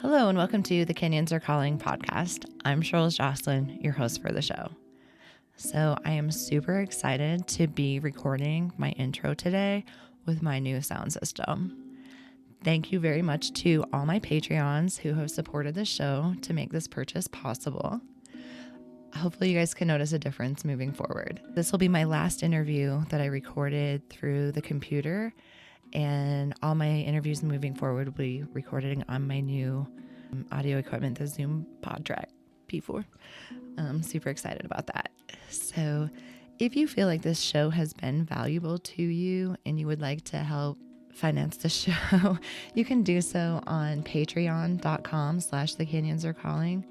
Hello and welcome to the Kenyans Are Calling podcast. I'm Charles Jocelyn, your host for the show. So I am super excited to be recording my intro today with my new sound system. Thank you very much to all my Patreons who have supported the show to make this purchase possible. Hopefully you guys can notice a difference moving forward. This will be my last interview that I recorded through the computer, and all my interviews moving forward will be recorded on my new audio equipment, the Zoom PodTrack P4. I'm super excited about that. So if you feel like this show has been valuable to you and you would like to help finance the show, you can do so on patreon.com/the Kenyans Are Calling.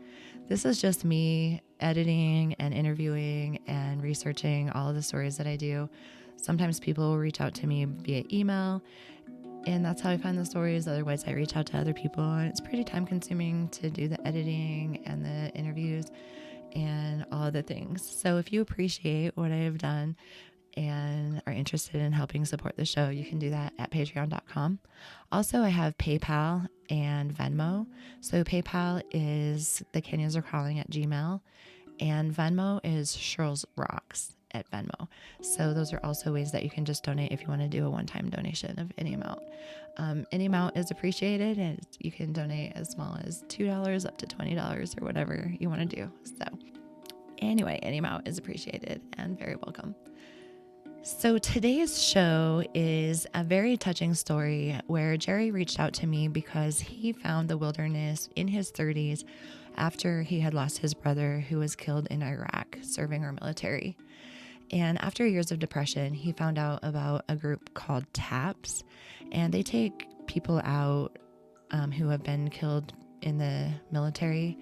This is just me editing and interviewing and researching all of the stories that I do. Sometimes people will reach out to me via email, and that's how I find the stories. Otherwise, I reach out to other people, and it's pretty time consuming to do the editing and the interviews and all of the things. So if you appreciate what I have done and are interested in helping support the show, you can do that at patreon.com. Also, I have PayPal and Venmo. So PayPal is the Kenyans Are Calling at Gmail, and Venmo is Shirls Rocks at Venmo. So those are also ways that you can just donate if you want to do a one-time donation of any amount. Any amount is appreciated, and you can donate as small as $2 up to $20 or whatever you want to do. So anyway, any amount is appreciated and very welcome. So today's show is a very touching story where Jerry reached out to me because he found the wilderness in his 30s after he had lost his brother who was killed in Iraq serving our military. And after years of depression, he found out about a group called TAPS, and they take people out who have been killed in the military,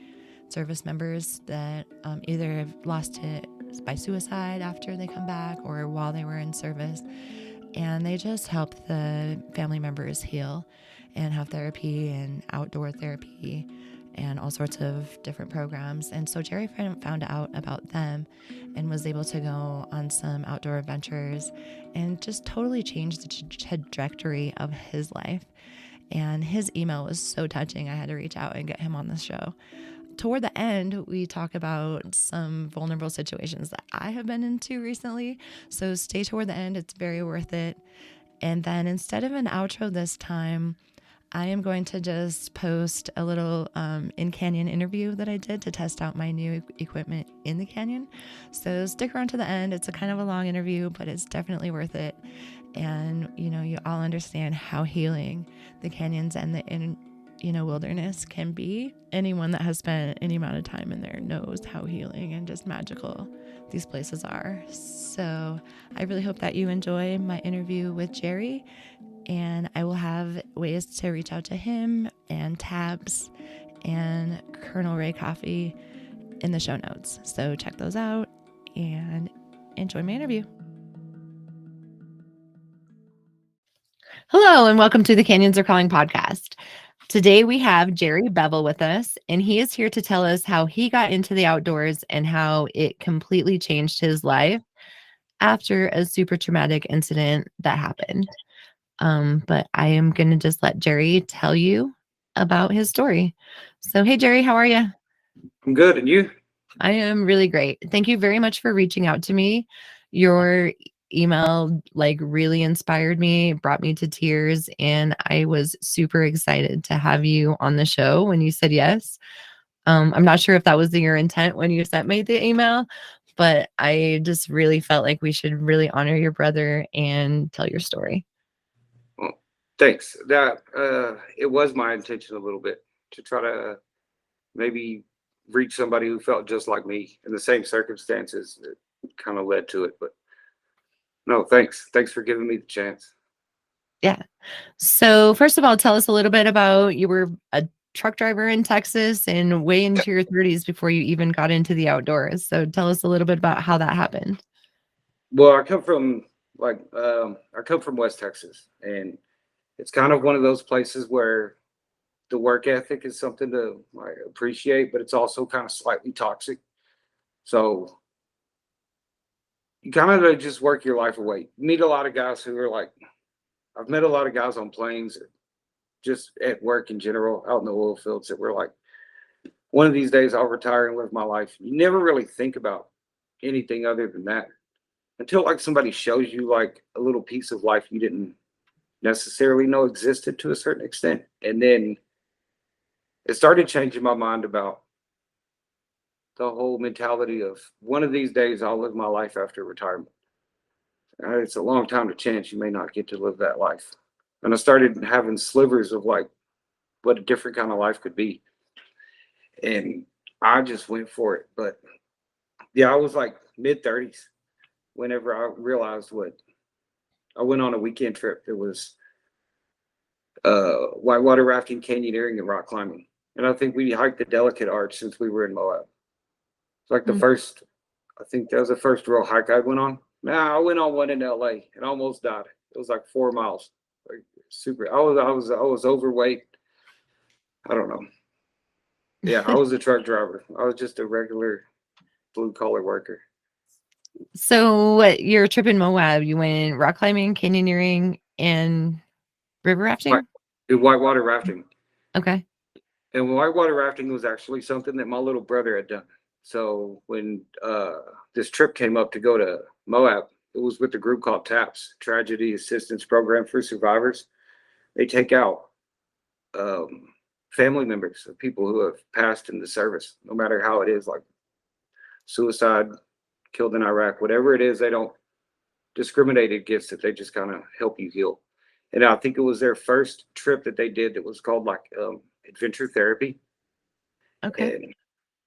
service members that either have lost it by suicide after they come back or while they were in service. And they just help the family members heal and have therapy and outdoor therapy and all sorts of different programs. And so Jerry found out about them and was able to go on some outdoor adventures and just totally change the trajectory of his life. And his email was so touching, I had to reach out and get him on the show. Toward the end, we talk about some vulnerable situations that I have been into recently. So stay toward the end. It's very worth it. And then instead of an outro this time, I am going to just post a little in-canyon interview that I did to test out my new equipment in the canyon. So stick around to the end. It's a kind of a long interview, but it's definitely worth it. And, you all understand how healing the canyons and the wilderness can be. Anyone that has spent any amount of time in there knows how healing and just magical these places are. So I really hope that you enjoy my interview with Jerry, and I will have ways to reach out to him and Tabs and Colonel Ray Coffee in the show notes. So check those out and enjoy my interview. Hello, and welcome to the Kenyans Are Calling podcast. Today we have Jerry Bevel with us, and he is here to tell us how he got into the outdoors and how it completely changed his life after a super traumatic incident that happened. But I am going to just let Jerry tell you about his story. So, hey, Jerry, how are you? I'm good. And you? I am really great. Thank you very much for reaching out to me. Your email really inspired me, brought me to tears, and I was super excited to have you on the show when you said yes. I'm not sure if that was your intent when you sent me the email, but I just really felt like we should really honor your brother and tell your story. Well, thanks. It was my intention a little bit to try to maybe reach somebody who felt just like me in the same circumstances that kind of led to it. But no, thanks. Thanks for giving me the chance. Yeah. So first of all, tell us a little bit about, you were a truck driver in Texas and way into your 30s before you even got into the outdoors. So tell us a little bit about how that happened. Well, I come from West Texas, and it's kind of one of those places where the work ethic is something to appreciate, but it's also kind of slightly toxic. So you kind of just work your life away. Meet a lot of guys who are I've met a lot of guys on planes that just at work in general, out in the oil fields, that we're like, one of these days I'll retire and live my life. You never really think about anything other than that until like somebody shows you like a little piece of life you didn't necessarily know existed to a certain extent. And then it started changing my mind about the whole mentality of one of these days I'll live my life after retirement. It's a long time to chance you may not get to live that life. And I started having slivers of like what a different kind of life could be. And I just went for it. But yeah, I was like mid 30s whenever I realized what I went on a weekend trip. It was whitewater rafting, canyoneering, and rock climbing. And I think we hiked the Delicate Arch since we were in Moab. It's like the Mm. first, I think that was the first real hike I went on. Now I went on one in LA and almost died. It was like 4 miles. Like super. I was overweight. I don't know. Yeah, I was a truck driver. I was just a regular blue collar worker. So, what your trip in Moab, you went rock climbing, canyoneering, and river White, rafting? whitewater rafting. Okay. And whitewater rafting was actually something that my little brother had done. So when this trip came up to go to Moab, it was with a group called TAPS, Tragedy Assistance Program for Survivors. They take out um, family members of people who have passed in the service, no matter how it is, like suicide, killed in Iraq, whatever it is, they don't discriminate against it. They just kind of help you heal. And I think it was their first trip that they did that was called like adventure therapy. Okay. And I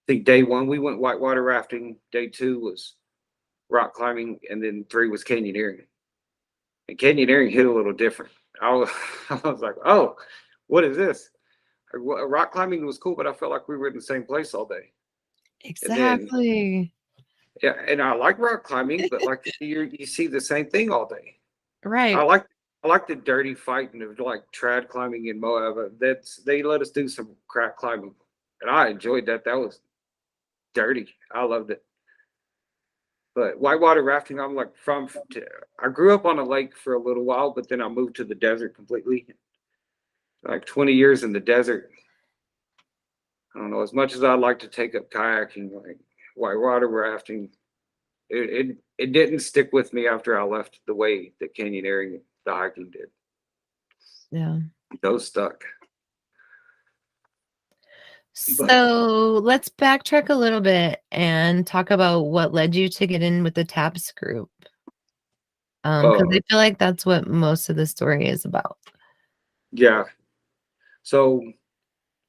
think day one we went whitewater rafting. Day two was rock climbing, and then three was canyoneering. And canyoneering hit a little different. I was, I was like, oh, what is this? Rock climbing was cool, but I felt like we were in the same place all day. And then, Exactly. yeah, and I like rock climbing, but like you see the same thing all day. I Right. like I like the dirty fighting of like trad climbing in Moab. That's they let us do some crack climbing, and I enjoyed that. That was dirty. I loved it. But whitewater rafting, I'm like I grew up on a lake for a little while, but then I moved to the desert completely. Like 20 years in the desert. I don't know. As much as I'd like to take up kayaking, like whitewater rafting, it didn't stick with me after I left the way that canyoneering, the hiking did. Yeah. Those stuck. But So let's backtrack a little bit and talk about what led you to get in with the TAPS group. Because uh I feel like that's what most of the story is about. yeah. So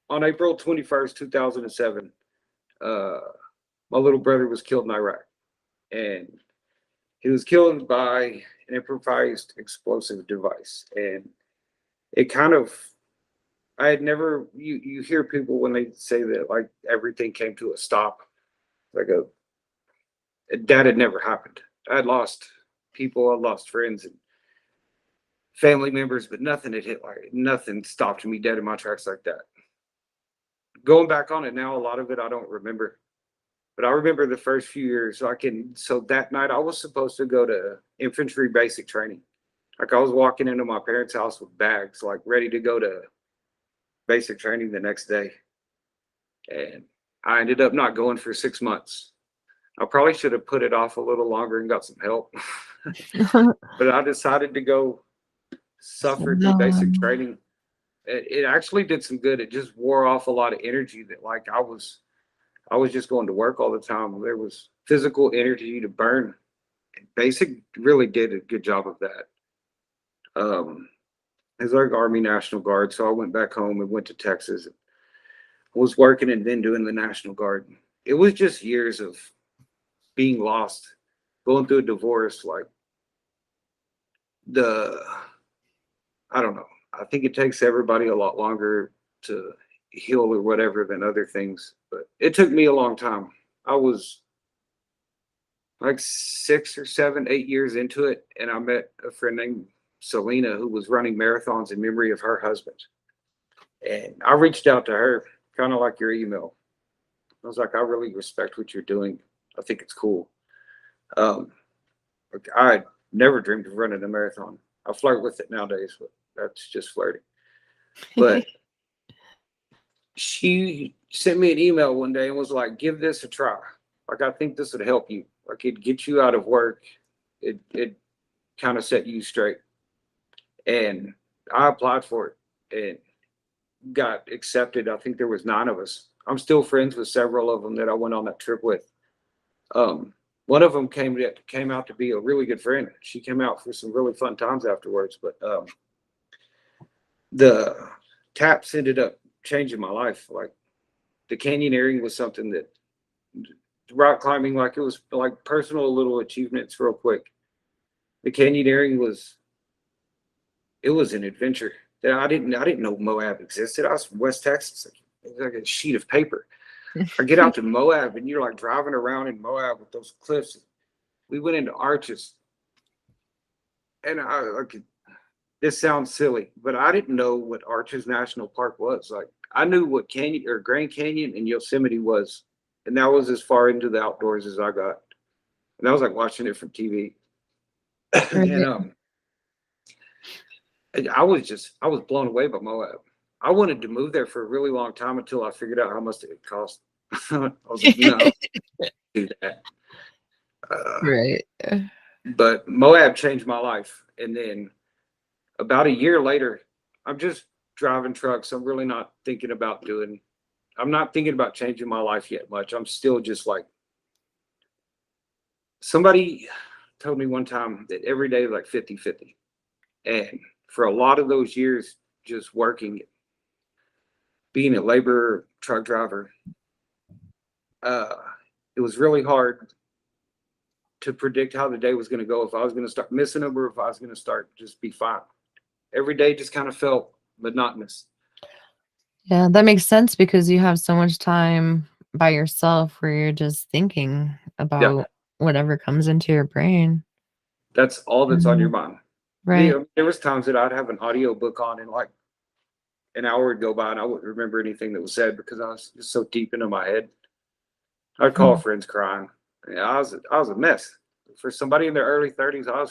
on April 21st, 2007, uh my little brother was killed in Iraq. And he was killed by an improvised explosive device. And it kind of I had never you hear people when they say that like everything came to a stop. Like a that had never happened. I'd lost people, I lost friends and family members, but nothing had hit like nothing stopped me dead in my tracks like that. Going back on it now, a lot of it I don't remember. But I remember the first few years. So that night I was supposed to go to infantry basic training. Like I was walking into my parents' house with bags, like ready to go to basic training the next day. And I ended up not going for 6 months. I probably should have put it off a little longer and got some help. But I decided to go suffer through basic Um, training. It actually did some good. It just wore off a lot of energy that like I was just going to work all the time. There was physical energy to burn. Basic really did a good job of that. It's like Army National Guard, so I went back home and went to Texas. Was working and then doing the National Guard. It was just years of being lost, going through a divorce. Like the, I don't know. I think it takes everybody a lot longer to heal or whatever than other things, but it took me a long time. I was like 6 or 7, 8 years into it, and I met a friend named Selena who was running marathons in memory of her husband. And I reached out to her, kind of like your email. I was like, I really respect what you're doing. I think it's cool. Um, like I never dreamed of running a marathon. I flirt with it nowadays, but that's just flirting. But she sent me an email one day and was like, give this a try. Like, I think this would help you. Like, it'd get you out of work. It kind of set you straight. And I applied for it and got accepted. I think there was 9 of us. I'm still friends with several of them that I went on that trip with. One of them came out to be a really good friend. She came out for some really fun times afterwards. But the TAPS ended up changing my life. Like, the canyoneering was something that rock climbing, like, it was like personal little achievements real quick. The canyoneering was an adventure that I didn't know Moab existed. I was from West Texas. It was like a sheet of paper. I get out to Moab and you're like driving around in Moab with those cliffs. We went into arches. And this sounds silly, but I didn't know what Arches National Park was. Like, I knew what Canyon or Grand Canyon and Yosemite was, and that was as far into the outdoors as I got. And I was like watching it from TV. And I was blown away by Moab. I wanted to move there for a really long time until I figured out how much it would cost. I was like, no, do that. Right. But Moab changed my life. And then about a year later, I'm just driving trucks. I'm really not thinking about I'm not thinking about changing my life yet much. I'm still just like, somebody told me one time that every day is like 50-50. And for a lot of those years, just working, being a laborer, truck driver, it was really hard to predict how the day was going to go, if I was going to start missing them or if I was going to start just be fine. Every day just kind of felt monotonous. Yeah, that makes sense because you have so much time by yourself where you're just thinking about whatever comes into your brain. That's all that's on your mind. Right. There was times that I'd have an audio book on and like an hour would go by and I wouldn't remember anything that was said because I was just so deep into my head. I'd call friends crying. Yeah, I was a mess. For somebody in their early 30s, I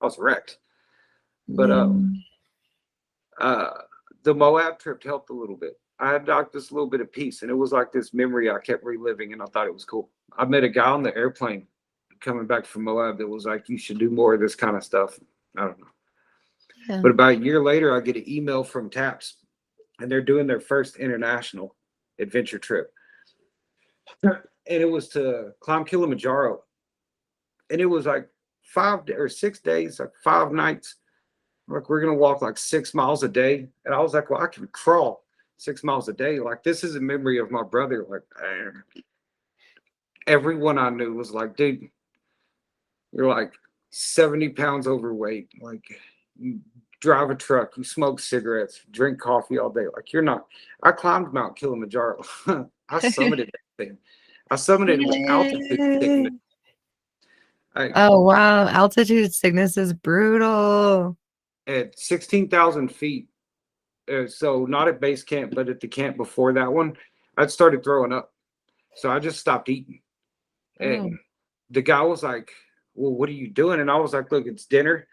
was wrecked. But the Moab trip helped a little bit. I had like this little bit of peace, and it was like this memory I kept reliving, and I thought it was cool. I met a guy on the airplane coming back from Moab that was like, you should do more of this kind of stuff. I don't know. Yeah. But about a year later, I get an email from TAPS, and they're doing their first international adventure trip. And it was to climb Kilimanjaro. And it was like 5 or 6 days, like 5 nights. Like, we're going to walk like 6 miles a day. And I was like, well, I can crawl 6 miles a day. Like, this is a memory of my brother. Like, everyone I knew was like, dude, you're like 70 pounds overweight. Like, you drive a truck, you smoke cigarettes, drink coffee all day. Like, you're not. I climbed Mount Kilimanjaro. I summited that thing. I summited with altitude sickness. Oh, wow. Altitude sickness is brutal. At 16,000 feet. So not at base camp, but at the camp before that one, I'd started throwing up. So I just stopped eating. And the guy was like, well, what are you doing? And I was like, look, it's dinner.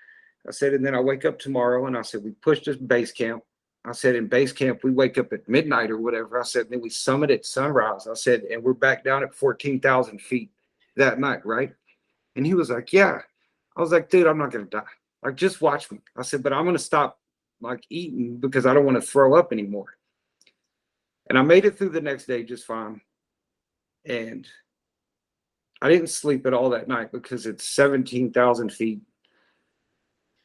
I said, and then I wake up tomorrow. And I said, we pushed this base camp. I said, in base camp, we wake up at midnight or whatever. I said, then we summit at sunrise. I said, and we're back down at 14,000 feet that night, right? And he was like, yeah. I was like, dude, I'm not going to die. Like, just watch me. I said, but I'm going to stop like eating because I don't want to throw up anymore. And I made it through the next day just fine. And I didn't sleep at all that night because it's 17,000 feet.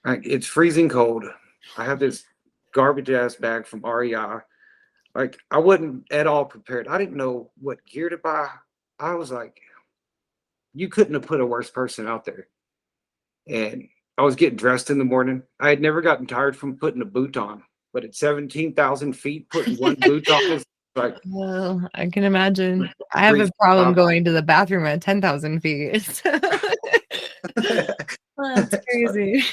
Like, it's freezing cold. I have this garbage ass bag from REI. Like, I wasn't at all prepared. I didn't know what gear to buy. I was like, you couldn't have put a worse person out there. And I was getting dressed in the morning. I had never gotten tired from putting a boot on, but at 17,000 feet, putting one boot on is like. Well, I can imagine. I have a problem going to the bathroom at 10,000 feet. That's crazy.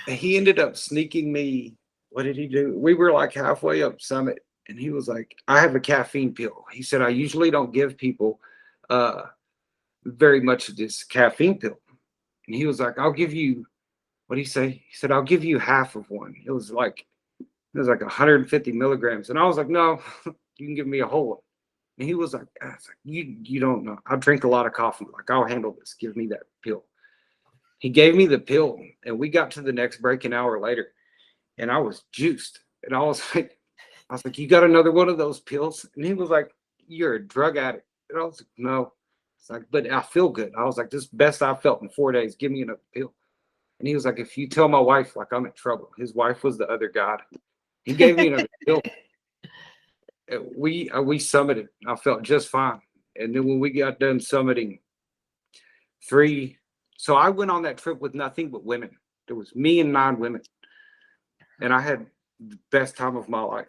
He ended up sneaking me. What did he do? We were like halfway up summit, and he was like, I have a caffeine pill. He said, I usually don't give people very much of this caffeine pill. And he was like, I'll give you what do you say? He said, I'll give you half of one. It was like 150 milligrams. And I was like, no, you can give me a whole one. And he was like, you don't know. I drink a lot of coffee. Like, I'll handle this. Give me that pill. He gave me the pill, and we got to the next break an hour later, and I was juiced. And I was like, you got another one of those pills? And he was like, you're a drug addict. And I was like, no. It's like, but I feel good. I was like, this is the best I've felt in 4 days. Give me another pill. And he was like, if you tell my wife, like, I'm in trouble. His wife was the other god. He gave me another pill. We summited. I felt just fine. And then when we got done summiting, so I went on that trip with nothing but women. There was me and 9 women. And I had the best time of my life.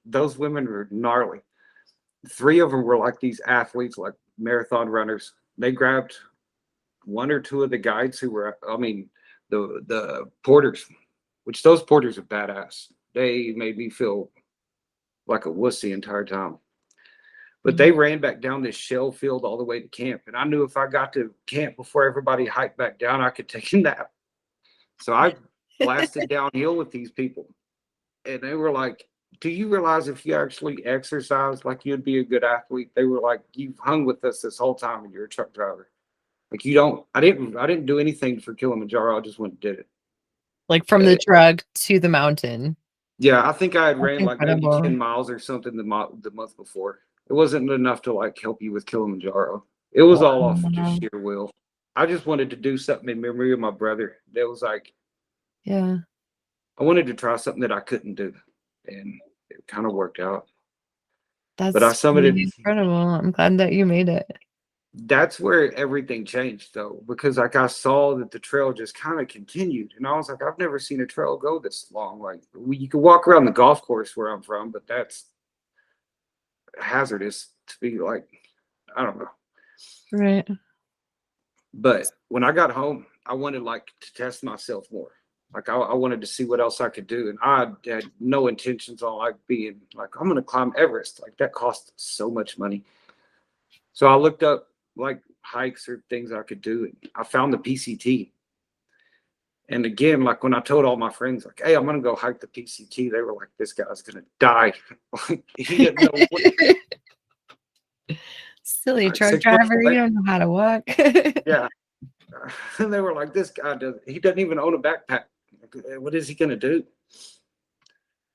Those women were gnarly. 3 of them were like these athletes, like marathon runners. They grabbed 1 or 2 of the guides who were, the porters, which those porters are badass. They made me feel like a wuss the entire time. But they ran back down this shell field all the way to camp. And I knew if I got to camp before everybody hiked back down, I could take a nap. So I blasted downhill with these people. And they were like, do you realize if you actually exercise, like, you'd be a good athlete? They were like, you've hung with us this whole time and you're a truck driver. Like, you don't, I didn't do anything for Kilimanjaro. I just went and did it. Like from the truck to the mountain. Yeah, I think I had ran like maybe incredible. 10 miles or something the month before. It wasn't enough to like help you with Kilimanjaro. It was all off of just sheer will. I just wanted to do something in memory of my brother. That was like, Yeah. I wanted to try something that I couldn't do, and it kind of worked out. That's But I summited. really incredible. I'm glad that you made it. That's where everything changed, though, because like I saw that the trail just kind of continued, and I was like, I've never seen a trail go this long. Like, you could walk around the golf course where I'm from, but that's hazardous to be like, I don't know. Right. But when I got home, I wanted like to test myself more. Like, I wanted to see what else I could do. And I had no intentions on like being like, I'm going to climb Everest. Like, that costs so much money. So I looked up like hikes or things I could do. And I found the PCT. And again, like when I told all my friends, like, hey, I'm going to go hike the PCT, they were like, this guy's going to die. He didn't know what. Silly truck driver, you don't know how to walk. Yeah. And they were like, this guy he doesn't even own a backpack. What is he going to do?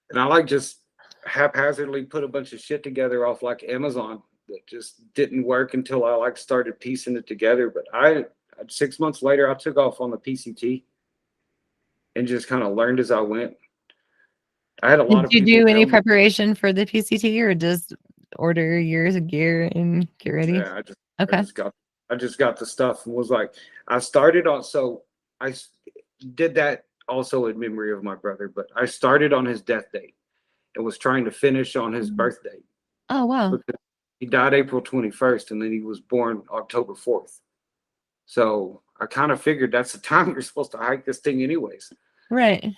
And I like just haphazardly put a bunch of shit together off like Amazon that just didn't work until I like started piecing it together. But 6 months later, I took off on the PCT and just kind of learned as I went. I had a lot of people. Did you do any preparation for the PCT or just order your gear and get ready? Yeah, I just got the stuff and was like, I started on, so I did that also in memory of my brother, but I started on his death date and was trying to finish on his birth date. Oh, wow. Because he died April 21st and then he was born October 4th. So I kind of figured that's the time you're supposed to hike this thing anyways. Right.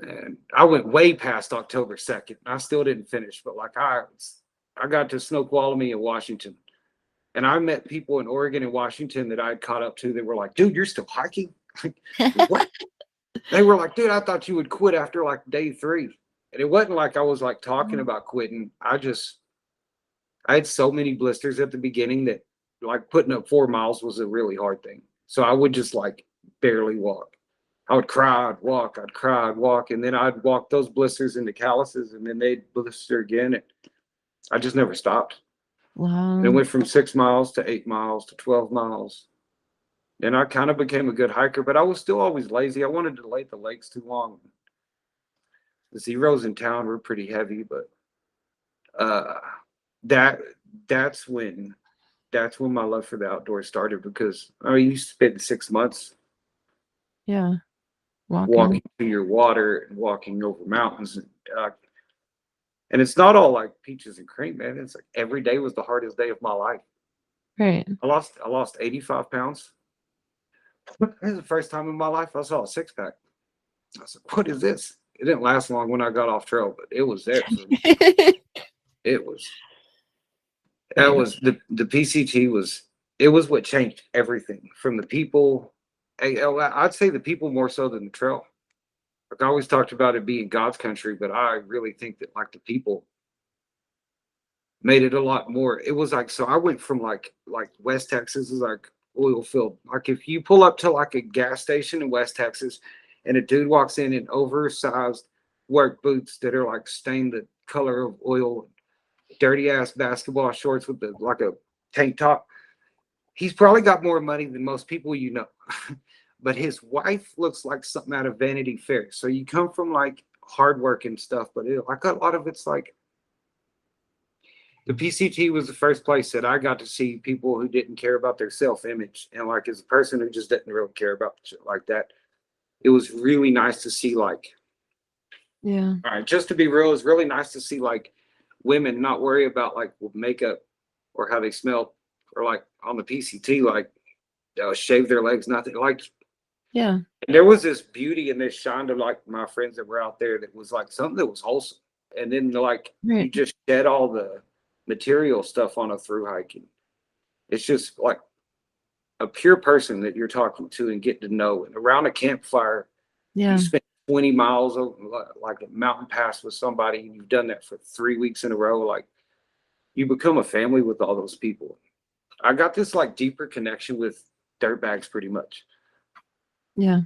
And I went way past October 2nd. I still didn't finish, but like I got to Snoqualmie in Washington. And I met people in Oregon and Washington that I had caught up to that were like, dude, you're still hiking? What? They were like, dude, I thought you would quit after like day 3. And it wasn't like I was like talking about quitting. I had so many blisters at the beginning that like putting up 4 miles was a really hard thing. So I would just like barely walk. I would cry, I'd walk, I'd cry, I'd walk. And then I'd walk those blisters into calluses and then they'd blister again. And I just never stopped. Wow. And it went from 6 miles to 8 miles to 12 miles. And I kind of became a good hiker, but I was still always lazy. I wanted to lay the lakes too long. The zeros in town were pretty heavy, but that's when my love for the outdoors started, because I used to spend 6 months walking through your water and walking over mountains. And it's not all like peaches and cream, man. It's like every day was the hardest day of my life. Right. I lost 85 pounds. This is the first time in my life I saw a 6-pack. I was like, what is this? It didn't last long when I got off trail, but it was there. The PCT was what changed everything, from the people I'd say the people more so than the trail. Like I always talked about it being God's country, but I really think that like the people made it a lot more. It was like, so I went from like West Texas is like oil field. Like if you pull up to like a gas station in West Texas and a dude walks in oversized work boots that are like stained the color of oil, dirty ass basketball shorts with the like a tank top, he's probably got more money than most people you know. But his wife looks like something out of Vanity Fair. So you come from like hard work and stuff, but like a lot of it's like the PCT was the first place that I got to see people who didn't care about their self image. And like as a person who just didn't really care about shit like that, it was really nice to see like, Yeah. all right, just to be real, it's really nice to see like women not worry about like makeup or how they smell or like on the PCT, like shave their legs, nothing like. Yeah. And there was this beauty and this shine to like my friends that were out there that was like something that was wholesome. And then like you Right. just shed all the material stuff on a through hiking. It's just like a pure person that you're talking to and getting to know. And around a campfire, you Yeah. spend 20 miles over like a mountain pass with somebody, and you've done that for 3 weeks in a row. Like you become a family with all those people. I got this like deeper connection with dirtbags pretty much. Yeah.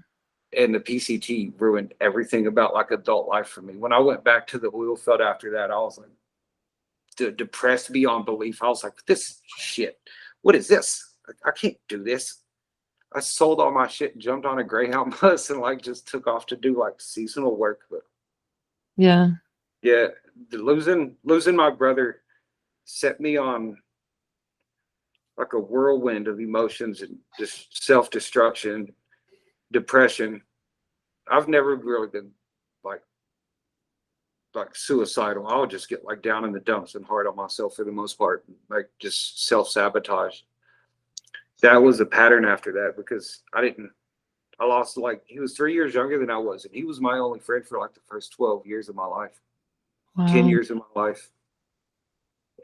And the PCT ruined everything about like adult life for me. When I went back to the oil field after that, I was like depressed beyond belief. I was like, this shit, what is this? I can't do this. I sold all my shit and jumped on a Greyhound bus and like just took off to do like seasonal work. But Yeah. yeah, losing my brother set me on like a whirlwind of emotions and just self destruction, depression. I've never really been like suicidal. I would just get like down in the dumps and hard on myself for the most part, like just self sabotage. That was a pattern after that because I lost like he was 3 years younger than I was, and he was my only friend for like the first 12 years of my life, 10 Wow. years of my life.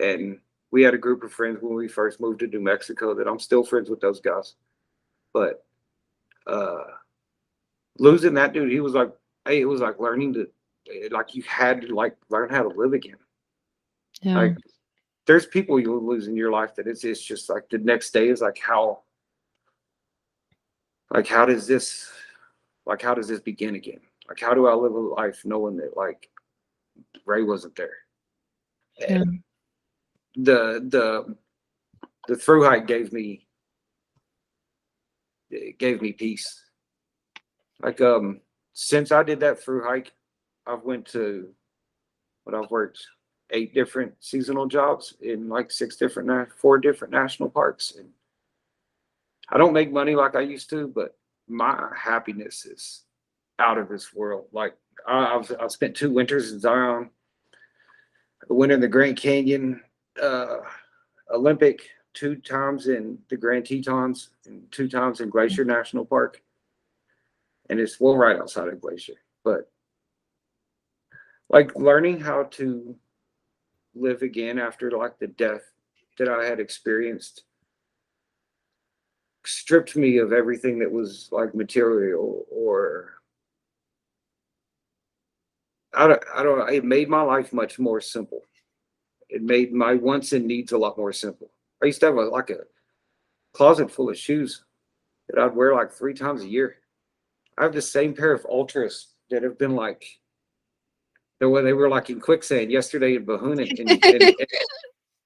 And we had a group of friends when we first moved to New Mexico that I'm still friends with those guys. But uh losing that dude, he was like, hey, it was like learning to like you had to like learn how to live again. Yeah. Like there's people you lose in your life that it's just like the next day is like how does this how does this begin again? Like how do I live a life knowing that like Ray wasn't there? Yeah. And the the through hike gave me peace. Like since I did that through hike, I've went to what I've worked 8 different seasonal jobs in like 4 different national parks. And I don't make money like I used to, but my happiness is out of this world. Like I've spent 2 winters in Zion, a winter in the Grand Canyon, uh, Olympic, 2 times in the Grand Tetons, and 2 times in Glacier National Park. And it's well right outside of Glacier. But like learning how to live again after like the death that I had experienced stripped me of everything that was like material or I don't know. It made my life much more simple. It made my wants and needs a lot more simple. I used to have like a closet full of shoes that I'd wear like 3 times a year. I have the same pair of ultras that have been like they were like in quicksand yesterday in Bahuna,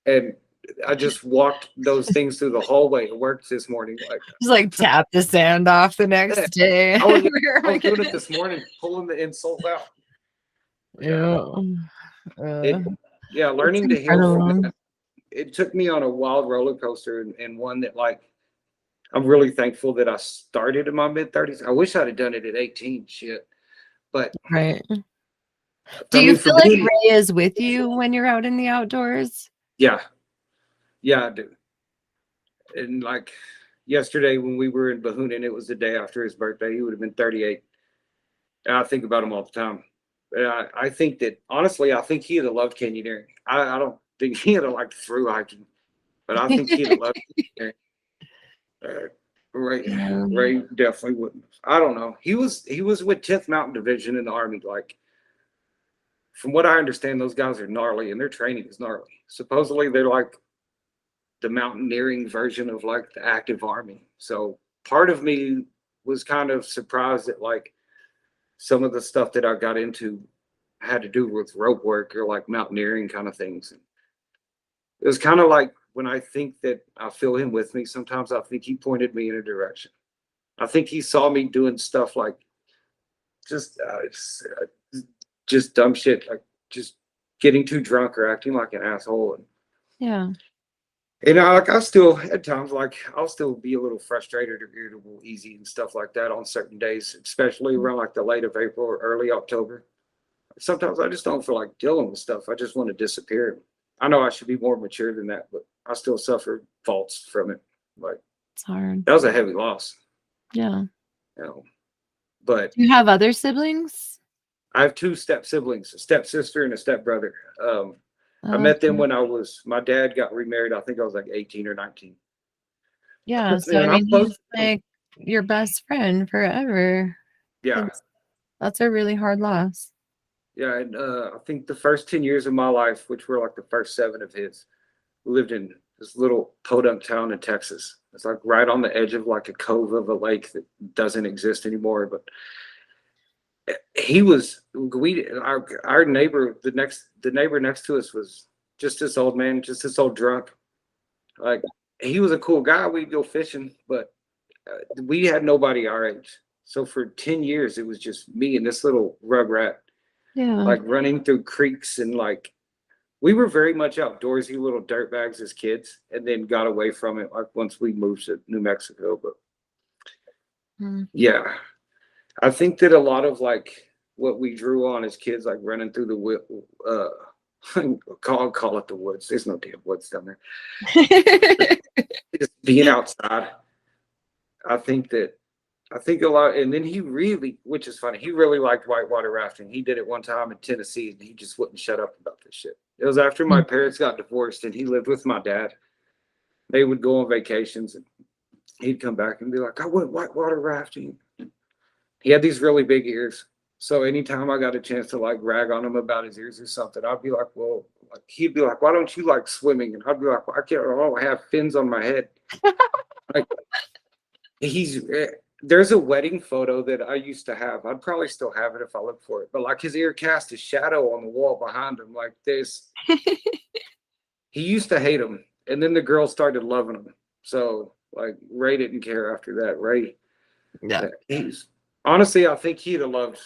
and I just walked those things through the hallway at work this morning. Like, Just like tap the sand off the yeah, next day. I was doing it this morning, pulling the insoles out. Yeah, Yeah. it, yeah, It's learning to heal from incredible. that. It took me on a wild roller coaster and one that like I'm really thankful that I started in my mid 30s. I wish I'd have done it at 18. Shit, but Right. Do I you mean, for feel like me, Ray is with you when you're out in the outdoors? yeah, yeah, I do. And like yesterday when we were in Bahunan, it was the day after his birthday. He would have been 38. And I think about him all the time. And I think that honestly, I think he'd have loved canyoneering. I don't think he'd have liked through hiking, but I think he'd have loved canyoneering. Ray, Um, Ray definitely wouldn't. I don't know. He was with 10th Mountain Division in the Army. Like, from what I understand, those guys are gnarly and their training is gnarly. Supposedly, they're like the mountaineering version of like the active army. So part of me was kind of surprised that like some of the stuff that I got into had to do with rope work or like mountaineering kind of things. It was kind of like when I think that I feel him with me, sometimes I think he pointed me in a direction. I think he saw me doing stuff like just just dumb shit, like just getting too drunk or acting like an asshole. yeah. And I still at times like I'll still be a little frustrated or irritable easy and stuff like that on certain days, especially around like the late of April or early October. Sometimes I just don't feel like dealing with stuff. I just want to disappear. I know I should be more mature than that, but I still suffer faults from it. Like It's hard. that was a heavy loss, Yeah. you know. But Do you have other siblings? I have two step siblings, a stepsister and a step brother. I met them Okay. when my dad got remarried. I think I was like 18 or 19. Yeah. So I And I'm mean, close he's to them. like your best friend forever. Yeah. That's a really hard loss. Yeah. And I think the first 10 years of my life, which were like the first seven of his, we lived in this little podunk town in Texas. It's like right on the edge of like a cove of a lake that doesn't exist anymore. But he was our neighbor, the neighbor next to us was just this old man, just this old drunk. Like he was a cool guy. We'd go fishing, but we had nobody our age. So for 10 years, it was just me and this little rugrat, Yeah. like running through creeks and like we were very much outdoorsy little dirtbags as kids, and then got away from it like once we moved to New Mexico. But Mm. yeah, I think that a lot of like what we drew on as kids, like running through the call it the woods. There's no damn woods down there. Just being outside. I think that I think a lot, and then he really, which is funny, he really liked whitewater rafting. He did it one time in Tennessee, and he just wouldn't shut up about this shit. It was after my parents got divorced, and he lived with my dad. They would go on vacations, and he'd come back and be like, "I went whitewater rafting." He had these really big ears, so anytime I got a chance to like rag on him about his ears or something, I'd be like, "Well," like he'd be like, "Why don't you like swimming?" And I'd be like, well, "I can't. I don't have fins on my head." Like he's there's a wedding photo that I used to have. I'd probably still have it if I look for it. But like his ear cast a shadow on the wall behind him, like this. He used to hate him, and then the girls started loving him. So like Ray didn't care after that. Ray, Yeah. he's honestly, I think he'd have loved.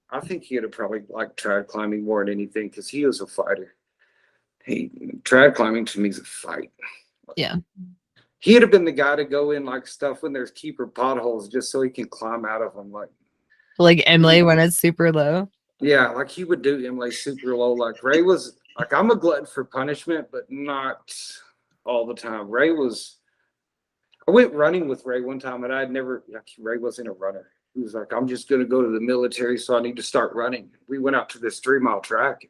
I think he'd have probably like tried climbing more than anything because he was a fighter. He trad climbing to me is a fight. Yeah. He'd have been the guy to go in like stuff when there's keeper potholes just so he can climb out of them. Like Emily when it's super low. Yeah, like he would do Emily super low. Like Ray was like I'm a glutton for punishment, but not all the time. Ray was. I went running with Ray one time, and I'd never. Like, Ray wasn't a runner. He was like, "I'm just going to go to the military, so I need to start running." We went out to this 3 mile track.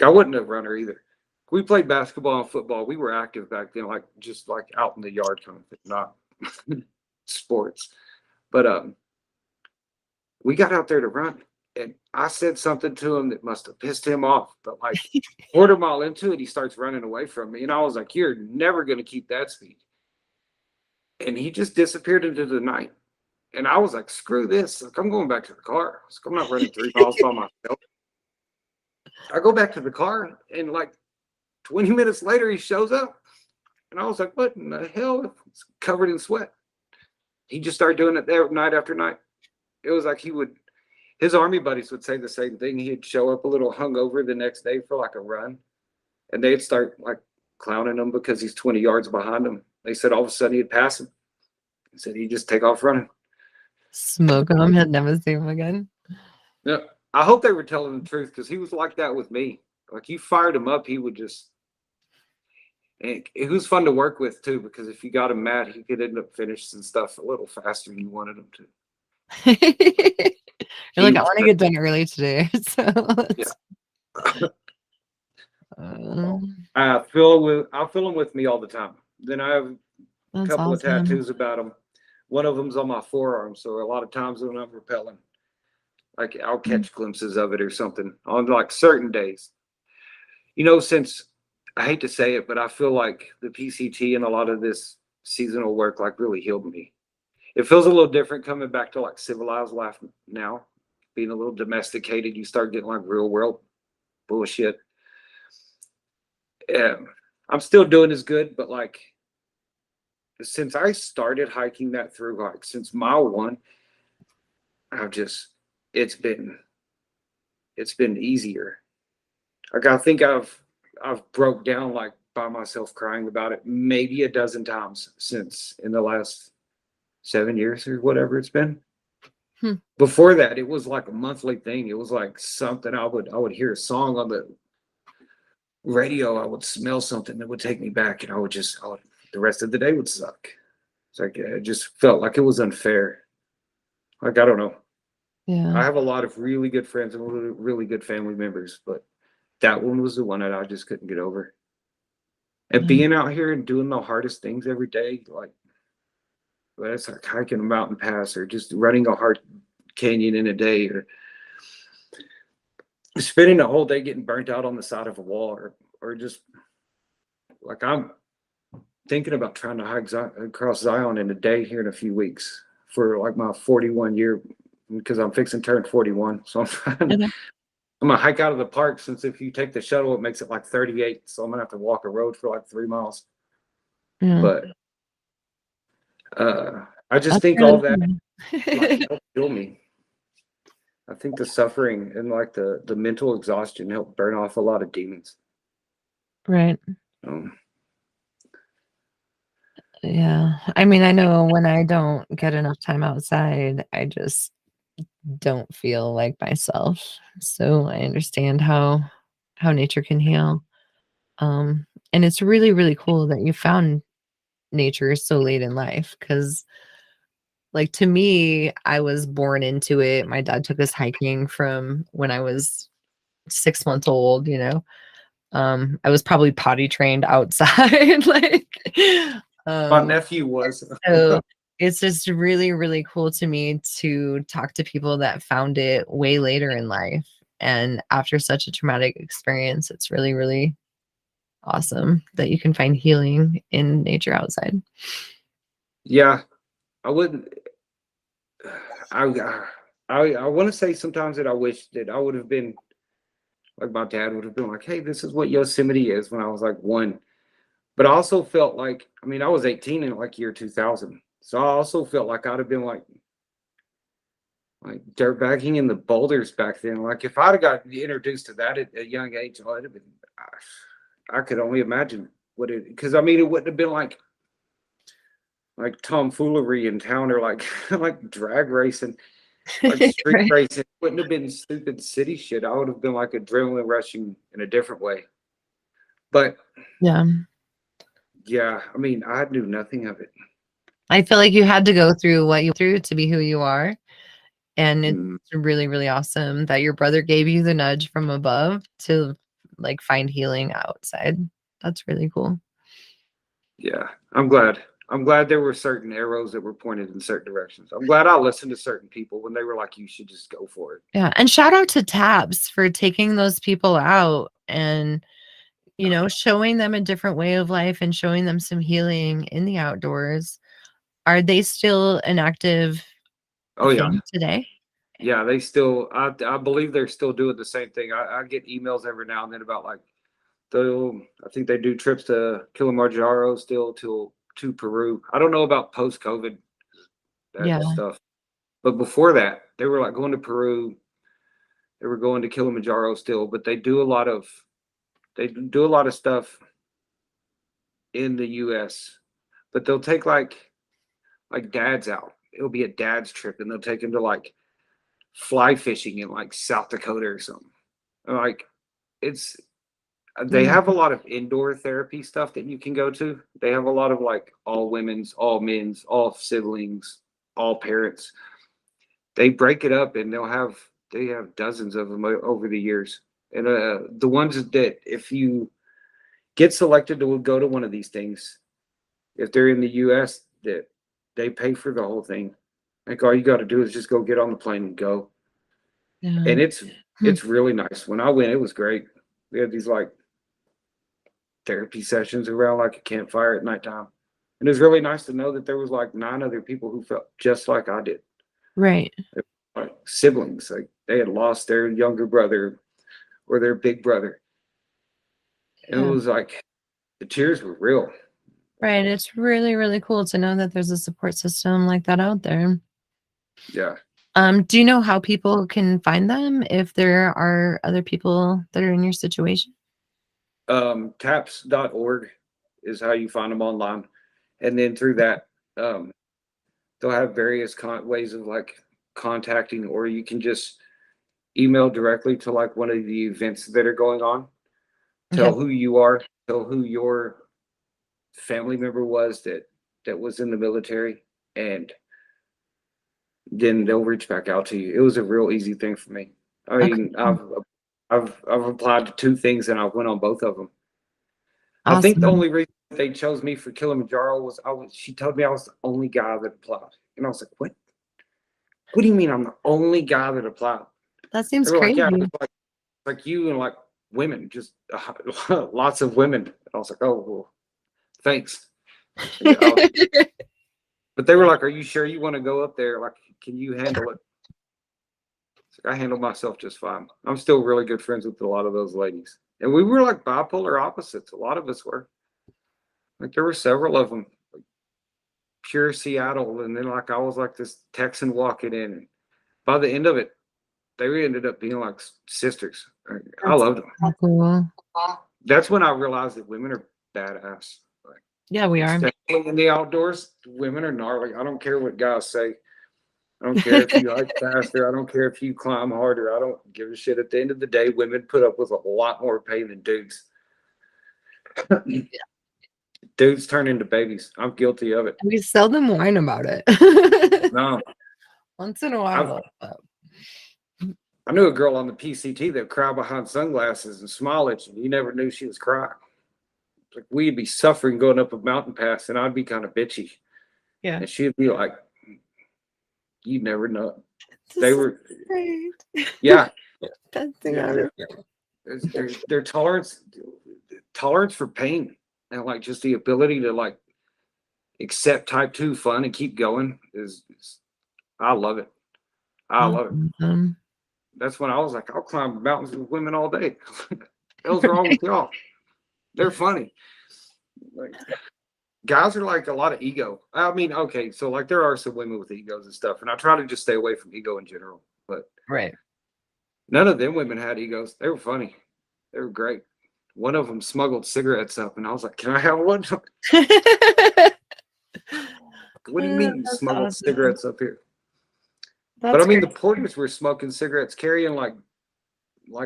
I wasn't a runner either. We played basketball and football. We were active back then, like just like out in the yard kind of thing, not sports. But we got out there to run, and I said something to him that must have pissed him off. But like quarter mile into it, he starts running away from me, and I was like, "You're never going to keep that speed." And he just disappeared into the night. And I was like, "Screw this! Like I'm going back to the car. Like, I'm not running 3 miles by myself." I go back to the car, and like 20 minutes later, he shows up, and I was like, "What in the hell?" It's covered in sweat. He just started doing it there night after night. It was like his army buddies would say the same thing. He'd show up a little hungover the next day for like a run, and they'd start like clowning him because he's 20 yards behind him. They said all of a sudden he'd pass him. He said he'd just take off running. Smoke him. He'll never see him again. Yeah, I hope they were telling the truth because he was like that with me. Like you fired him up, he would just. And it was fun to work with too because if you got him mad, he could end up finishing stuff a little faster than you wanted him to. You're He like, I was want to get done early today. So yeah. um, I feel him with me all the time. Then I have A That's couple of awesome. tattoos about them. One of them's on my forearm, so a lot of times when I'm rappelling, like I'll catch glimpses of it or something on like certain days. Since I hate to say it, but I feel like the PCT and a lot of this seasonal work like really healed me. It feels a little different coming back to like civilized life now, being a little domesticated. You start getting like real world bullshit. Yeah, I'm still doing as good, but like since I started hiking that through hike, since mile one, I've just it's been it's been easier. Like I think I've broke down like by myself crying about it maybe a dozen times since in the last 7 years or whatever it's been. Hmm. Before that, it was like a monthly thing. It was like something I would hear a song on the radio. I would smell something that would take me back, and the rest of the day would suck. It's like it just felt like it was unfair. Like I don't know. Yeah. I have a lot of really good friends and really, really good family members, but that one was the one that I just couldn't get over. And Yeah. being out here and doing the hardest things every day, like whether it's like hiking a mountain pass or just running a hard canyon in a day or spending a whole day getting burnt out on the side of a wall or just like I'm thinking about trying to hike across Zion in a day here in a few weeks for like my 41 year because I'm fixing to turn 41. So Okay. I'm gonna hike out of the park since if you take the shuttle, it makes it like 38. So I'm gonna have to walk a road for like 3 miles. Yeah. But I just That's think all really that like cool. helped heal me. I think the suffering and like the mental exhaustion helped burn off a lot of demons. Right. Um, Yeah. I mean, I know when I don't get enough time outside, I just don't feel like myself. So I understand how nature can heal. And it's really, really cool that you found nature so late in life because like to me, I was born into it. My dad took us hiking from when I was 6 months old, you know. I was probably potty trained outside, like my um nephew was. so it's just really, really cool to me to talk to people that found it way later in life. And after such a traumatic experience, it's really, really awesome that you can find healing in nature outside. Yeah, I wouldn't. I I want to say sometimes that I wish that I would have been like my dad would have been like, "Hey, this is what Yosemite is." When I was like one, but I also felt like I mean I was 18 in like year 2000, so I also felt like I'd have been like dirtbagging in the boulders back then. Like if I'd have got introduced to that at a young age, I'd have been. I could only imagine what it because I mean it wouldn't have been like tomfoolery in town or like like drag racing. Like street Right. racing wouldn't have been stupid city shit. I would have been like adrenaline rushing in a different way. But Yeah. yeah, I mean, I knew nothing of it. I feel like you had to go through what you went through to be who you are. And it's Mm, really, really awesome that your brother gave you the nudge from above to like find healing outside. That's really cool. yeah, I'm glad. I'm glad there were certain arrows that were pointed in certain directions. I'm glad I listened to certain people when they were like, "You should just go for it." Yeah. And shout out to Tabs for taking those people out and, showing them a different way of life and showing them some healing in the outdoors. Are they still an active Oh yeah, thing today? yeah. They still, I believe they're still doing the same thing. I get emails every now and then about like they'll. I think they do trips to Kilimanjaro still to Peru. I don't know about post COVID that Yeah. stuff. But before that, they were like going to Peru. They were going to Kilimanjaro still, but they do a lot of stuff in the U.S. But they'll take like dads out. It'll be a dad's trip, and they'll take him to like fly fishing in like South Dakota or something. Like it's they Yeah. have a lot of indoor therapy stuff that you can go to. They have a lot of like all women's, all men's, all siblings, all parents. They break it up and they have dozens of them over the years. And the ones that if you get selected to go to one of these things, if they're in the US, that they pay for the whole thing. Like all you got to do is just go get on the plane and go. Yeah. And it's really nice. When I went, it was great. We had these like therapy sessions around like a campfire at nighttime. And it was really nice to know that there was like 9 other people who felt just like I did. Right. Like siblings. Like they had lost their younger brother or their big brother. And it Yeah. was like the tears were real. Right. It's really, really cool to know that there's a support system like that out there. Yeah. Do you know how people can find them if there are other people that are in your situation? Taps.org is how you find them online. And then through that, they'll have various ways of like contacting, or you can just email directly to like one of the events that are going on. Okay. Tell who you are, tell who your family member was that was in the military, and then they'll reach back out to you. It was a real easy thing for me. I Okay. mean, I've applied to 2 things and I went on both of them. I think the Awesome. only reason they chose me for Kilimanjaro was she told me I was the only guy that applied. And I was like, what? What do you mean I'm the only guy that applied? That They seems were like, yeah, crazy. it's like you and like women, just lots of women. And I was like, oh, well, thanks. But they were like, are you sure you want to go up there? Like, can you handle it? Like, I handle myself just fine. I'm still really good friends with a lot of those ladies. And we were like bipolar opposites. A lot of us were. Like there were several of them, like, pure Seattle. And then like I was like this Texan walking in. And by the end of it, they ended up being like sisters. I That's loved them. so cool. That's when I realized that women are badass. Like, Yeah, we are. especially in the outdoors, women are gnarly. I don't care what guys say. I don't care if you hike faster. I don't care if you climb harder. I don't give a shit. At the end of the day, women put up with a lot more pain than dudes. Dudes turn into babies. I'm guilty of it. We seldom whine about it. No, Once in a I've, while. I knew a girl on the PCT that cried behind sunglasses and smile at you. You never knew she was crying. Like we'd be suffering going up a mountain pass, and I'd be kind of bitchy, Yeah. and she'd be like, "You never know." This They is were, great. yeah, Testing yeah. out. Their tolerance for pain, and like just the ability to like accept type 2 fun and keep going is I love it. I love it. Awesome. That's when I was like, I'll climb mountains with women all day. What's wrong with y'all? They're funny. Like, guys are like a lot of ego. I mean, okay, so like there are some women with egos and stuff, and I try to just stay away from ego in general. But Right. none of them women had egos. They were funny. They were great. One of them smuggled cigarettes up, and I was like, "Can I have one?" What do you mean you That's smuggled awesome. cigarettes up here? But I That's mean, great. the porters were smoking cigarettes, carrying like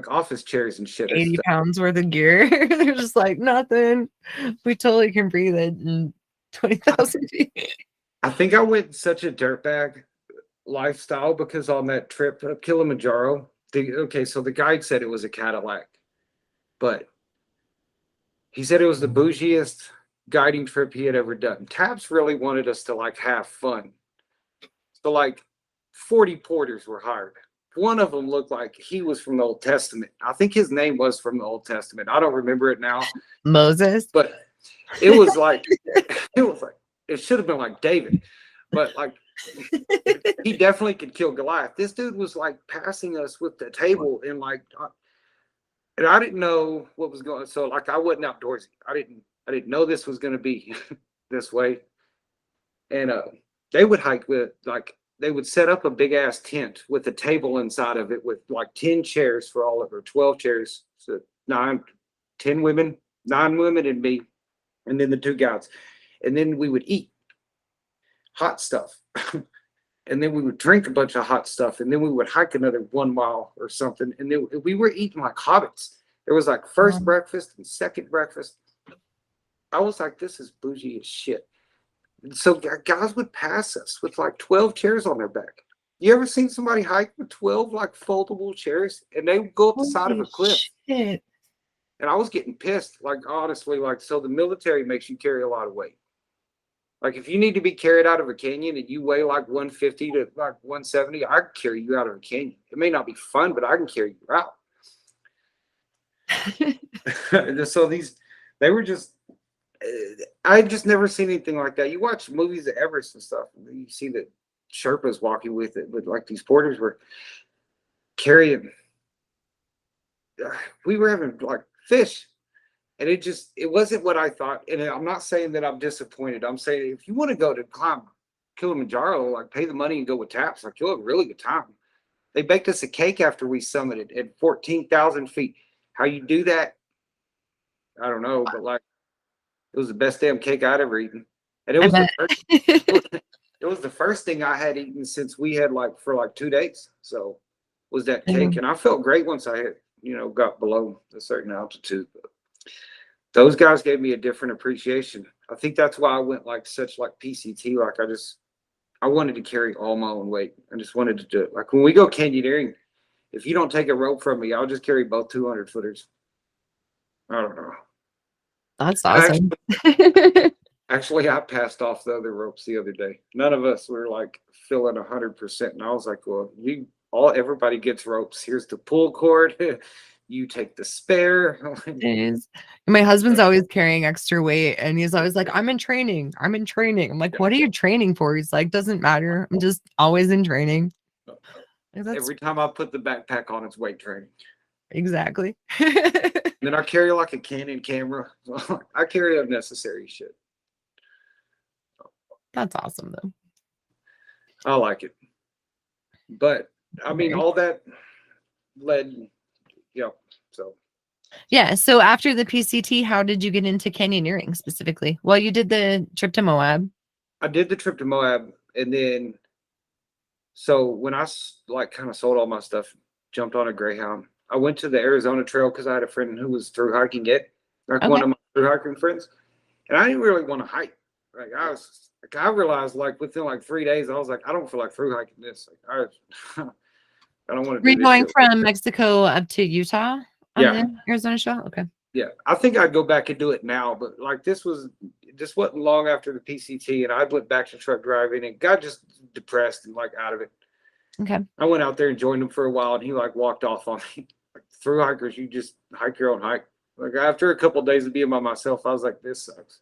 office chairs and shit. 80 pounds worth of gear. They're just like, nothing. We totally can breathe it in 20,000 feet. I think I went such a dirtbag lifestyle because on that trip up Kilimanjaro, so the guide said it was a Cadillac, but he said it was the bougiest guiding trip he had ever done. Taps really wanted us to like have fun. So like 40 porters were hired. One of them looked like he was from the Old Testament. I think his name was from the Old Testament. I don't remember it now, Moses. but it was like it should have been like David, but like he definitely could kill Goliath. This dude was like passing us with the table and like, and I didn't know what was going. So like I wasn't outdoorsy. I didn't know this was going to be this way. And they would hike with like they would set up a big ass tent with a table inside of it with like 10 chairs for all of her 12 chairs. So 10 women, 9 women and me, and then the 2 guys. And then we would eat hot stuff. And then we would drink a bunch of hot stuff, and then we would hike another 1 mile or something. And then we were eating like hobbits. There was like first breakfast and second breakfast. I was like, this is bougie as shit. And so guys would pass us with like 12 chairs on their back. You ever seen somebody hike with 12 like foldable chairs? And they would go up the side of a cliff. Shit. And I was getting pissed, like honestly, like so the military makes you carry a lot of weight. Like if you need to be carried out of a canyon and you weigh like 150 to like 170, I can carry you out of a canyon. It may not be fun, but I can carry you out. So they were just, I just never seen anything like that. You watch movies of Everest and stuff, and you see that Sherpas walking with it, but like these porters were carrying. We were having like fish, and it wasn't what I thought. And I'm not saying that I'm disappointed. I'm saying if you want to go to climb Kilimanjaro, like pay the money and go with taps, like you'll have a really good time. They baked us a cake after we summited at 14,000 feet. How you do that, I don't know, but like it was the best damn cake I'd ever eaten. And I bet. it was the first thing I had eaten since we had like for like 2 days. So was that cake. And I felt great once I had, got below a certain altitude. But those guys gave me a different appreciation. I think that's why I went like such like PCT. Like I wanted to carry all my own weight. I just wanted to do it. Like when we go canyoneering, if you don't take a rope from me, I'll just carry both 200 footers. I don't know. That's awesome. Actually, I passed off the other ropes the other day. None of us were like feeling 100%. And I was like, well, everybody gets ropes. Here's the pull cord. You take the spare. My husband's always carrying extra weight, and he's always like, I'm in training. I'm like, what are you training for? He's like, doesn't matter. I'm just always in training. Every time I put the backpack on, it's weight training. Exactly. Then I carry like a Canon camera. I carry unnecessary shit. That's awesome, though. I like it. But, I mean, all that led, so. Yeah, so after the PCT, how did you get into canyoneering specifically? Well, you did the trip to Moab. I did the trip to Moab, and then, so when I, like, kind of sold all my stuff, jumped on a Greyhound, I went to the Arizona Trail because I had a friend who was through hiking it, like one of my through hiking friends, and I didn't really want to hike. Like I realized like within like 3 days, I was like, I don't feel like through hiking this. Like I don't want to. Were you going from Mexico up to Utah on the Arizona Trail? Okay. Yeah, I think I'd go back and do it now, but like this wasn't long after the PCT, and I went back to truck driving and got just depressed and like out of it. Okay. I went out there and joined him for a while, and he like walked off on me. Like through hikers, you just hike your own hike. Like after a couple of days of being by myself, I was like, this sucks.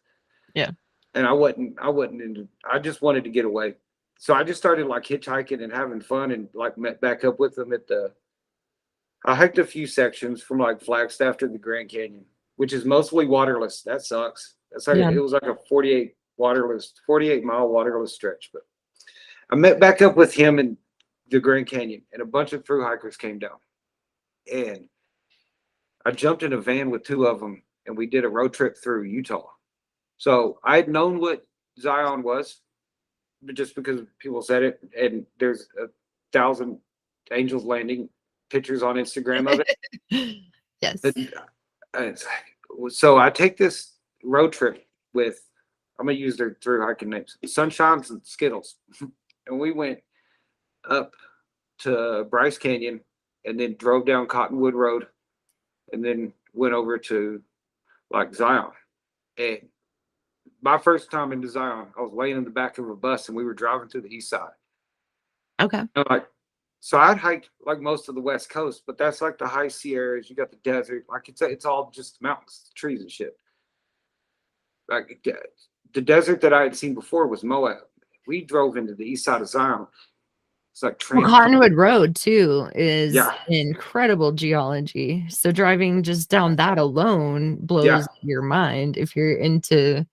Yeah. And I just wanted to get away. So I just started like hitchhiking and having fun, and like met back up with them I hiked a few sections from like Flagstaff to the Grand Canyon, which is mostly waterless. That sucks. That's like, It was like a 48-mile waterless stretch. But I met back up with him in the Grand Canyon, and a bunch of thru hikers came down. And I jumped in a van with two of them, and we did a road trip through Utah. So I had known what Zion was, but just because people said it, and there's 1,000 angels landing pictures on Instagram of it. Yes. So I take this road trip with, I'm going to use their through hiking names, Sunshines and Skittles. And we went up to Bryce Canyon and then drove down Cottonwood Road and then went over to like Zion. And my first time into Zion, I was laying in the back of a bus and we were driving to the east side. Okay. So I'd hiked like most of the West Coast, but that's like the high Sierras. You got the desert. Like it's all just mountains, trees and shit. Like the desert that I had seen before was Moab. We drove into the east side of Zion. It's like Cottonwood Road too is incredible geology. So driving just down that alone blows your mind if you're into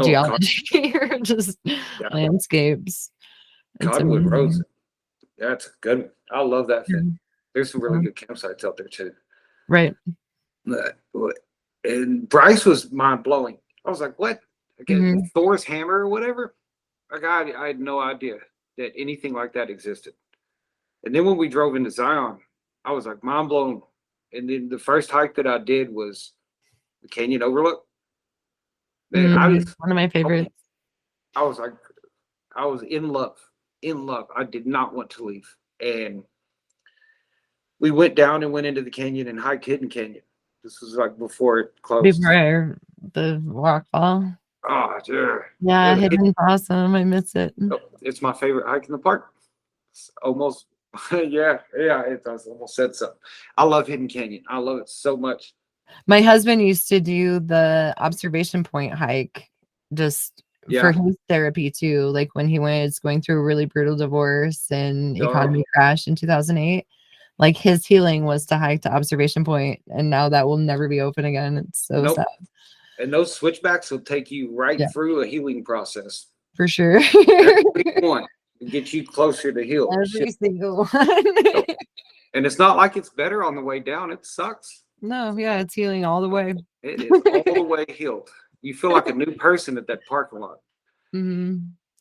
geology or just landscapes. Cottonwood Road's that's a good one. I love that thing. There's some really good campsites out there too. Right. And Bryce was mind blowing. I was like, what? Again, Thor's hammer or whatever? Like I had no idea that anything like that existed. And then when we drove into Zion, I was like mind blown. And then the first hike that I did was the Canyon Overlook. Man, one of my favorites. I was in love. I did not want to leave. And we went down and went into the canyon and hiked Hidden Canyon. This was like before it closed. Before the waterfall. Oh, yeah. Yeah, Hidden's awesome. I miss it. It's my favorite hike in the park. It's almost, yeah, it does almost said so. I love Hidden Canyon. I love it so much. My husband used to do the observation point hike just for Yeah. his therapy too. Like when he was going through a really brutal divorce and Oh, economy crash in 2008, like his healing was to hike to observation point, and now that will never be open again. It's so sad. nope. And those switchbacks will take you right Yeah, through a healing process. for sure. Every one to get you closer to heal. Shit. Every single one. Nope. And it's not like it's better on the way down. It sucks. No, yeah, it's healing all the way. It is all the way healed. You feel like a new person at that parking lot.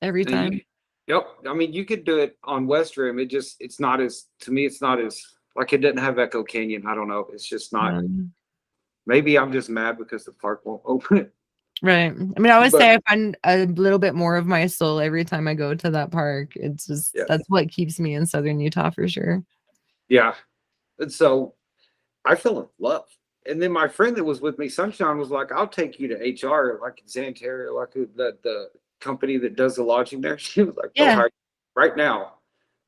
Every And time. you, yep. I mean, you could do it on West Rim. It's not as, to me, it's not as, like, it doesn't have Echo Canyon. I don't know. It's just not. Maybe I'm just mad because the park won't open it. Right. I mean, I always But say I find a little bit more of my soul every time I go to that park. It's just yeah, that's what keeps me in Southern Utah for sure. yeah. And so I fell in love. And then my friend that was with me, Sunshine, was like, "I'll take you to HR, like Xantaria, like the company that does the lodging there." She was like, "They'll Yeah. hire you right now."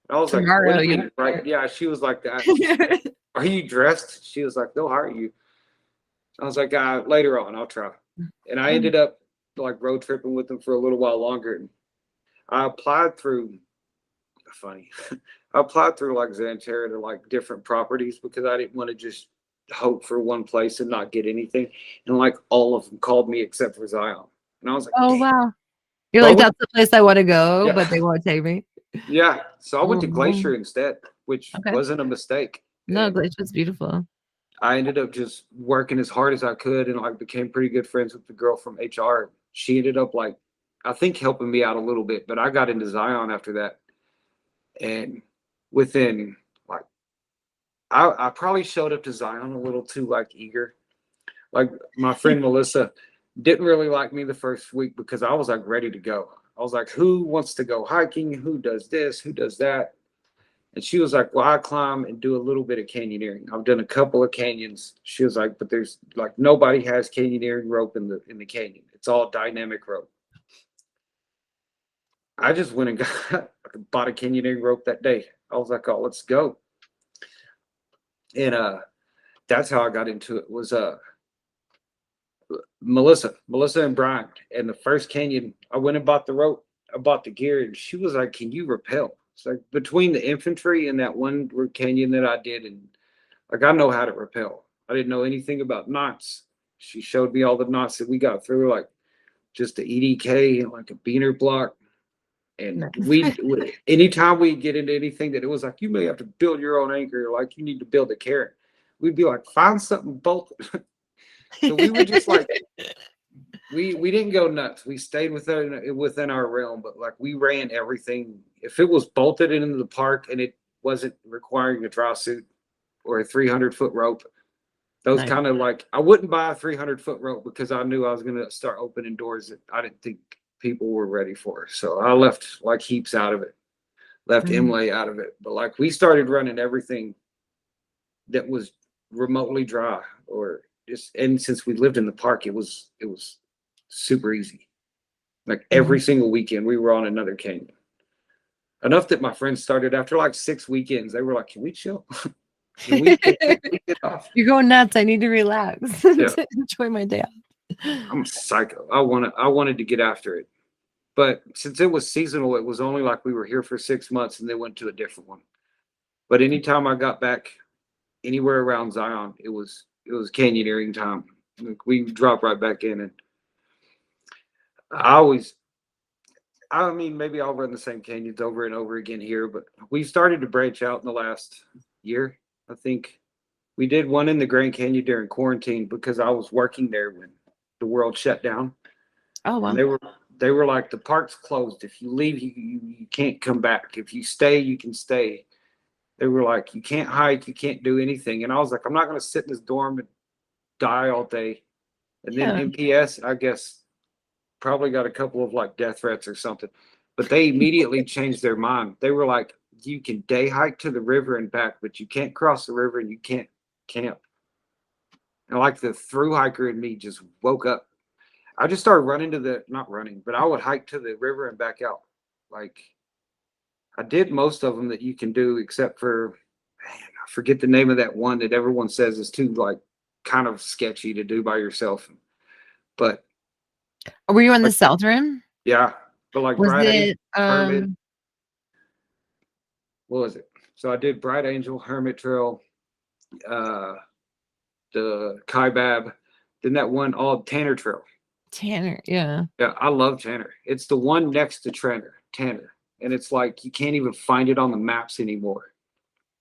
And I was like, "What Tomorrow, do you yeah. mean, right?" Yeah, she was like that. Are you dressed? She was like, "They'll hire you." I was like, later on, I'll try. And I ended up like road tripping with them for a little while longer. And I applied through, funny, I applied through like Xanterra to like different properties because I didn't want to just hope for one place and not get anything. And like all of them called me except for Zion. And I was like, Oh dang. wow. You're So I like, went, that's the place I want to go, yeah, but they won't take me. yeah. So I went to Oh, Glacier instead, which okay. wasn't a mistake. No, And Glacier's beautiful. I ended up just working as hard as I could and like became pretty good friends with the girl from HR. She ended up like, I think helping me out a little bit, but I got into Zion after that. And within like, I probably showed up to Zion a little too like eager. Like my friend Melissa didn't really like me the first week because I was like ready to go. I was like, who wants to go hiking? Who does this? Who does that? And she was like, well, I climb and do a little bit of canyoneering. I've done a couple of canyons. She was like, but there's like nobody has canyoneering rope in the canyon. It's all dynamic rope. I just went and got bought a canyoneering rope that day. I was like, oh, let's go. And that's how I got into it was Melissa and Brian. And the first canyon, I went and bought the rope. I bought the gear and she was like, can you rappel? It's like between the infantry and that one canyon that I did and like I know how to rappel. I didn't know anything about knots. She showed me all the knots that we got through, like just the EDK and like a beaner block. And Nice. anytime we get into anything that it was like, you may have to build your own anchor, like you need to build a carrot. We'd be like, find something bolted. So we were just like, we didn't go nuts. We stayed within our realm, but like we ran everything. If it was bolted into the park and it wasn't requiring a dry suit or a 300-foot rope, those Nice. kind of like I wouldn't buy a 300-foot rope because I knew I was going to start opening doors that I didn't think people were ready for. So I left like heaps out of it, left Mhm. Emily out of it. But like we started running everything that was remotely dry or just, and since we lived in the park, it was super easy. Like every Mhm. single weekend we were on another canyon. Enough that my friends started after like 6 weekends. They were like, "Can we chill? Can we get off?" You're going nuts. I need to relax Yeah, to enjoy my day off. I'm a psycho. I wanted to get after it. But since it was seasonal, it was only like we were here for 6 months and then went to a different one. But anytime I got back anywhere around Zion, it was canyoneering time. Like we drop right back in, and I always, I mean, maybe I'll run the same canyons over and over again here, but we started to branch out in the last year. I think we did one in the Grand Canyon during quarantine because I was working there when the world shut down. Oh And wow. they were like the park's closed. If you leave, you can't come back. If you stay, you can stay. They were like, you can't hike, you can't do anything. And I was like, I'm not going to sit in this dorm and die all day. And then Yeah. MPS, I guess, probably got a couple of like death threats or something. But they immediately changed their mind. They were like, you can day hike to the river and back, but you can't cross the river and you can't camp. And like the through hiker in me just woke up. I just started running not running, but I would hike to the river and back out. Like I did most of them that you can do, except for, man, I forget the name of that one that everyone says is too like kind of sketchy to do by yourself. But Were you on the like, South Rim? yeah, but like Was Bright Angel, it Hermit, what was it? So I did Bright Angel, Hermit Trail, uh, the Kaibab, then that one all Tanner Trail. Tanner? Yeah. Yeah, I love Tanner. It's the one next to Tanner, and it's like you can't even find it on the maps anymore.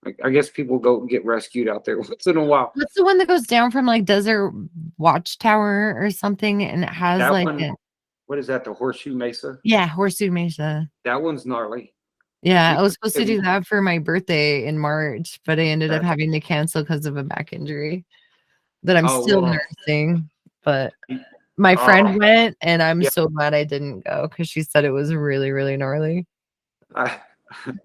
Like I guess people go get rescued out there once in a while. What's the one that goes down from like Desert Watchtower or something and it has That like one, a what is that? The Horseshoe Mesa. yeah, Horseshoe Mesa. That one's gnarly. Yeah, We, I was supposed to do that for my birthday in March, but I ended up that, having to cancel because of a back injury that I'm oh still well, nursing. But my friend uh, went, and I'm yeah. so glad I didn't go because she said it was really, really gnarly. I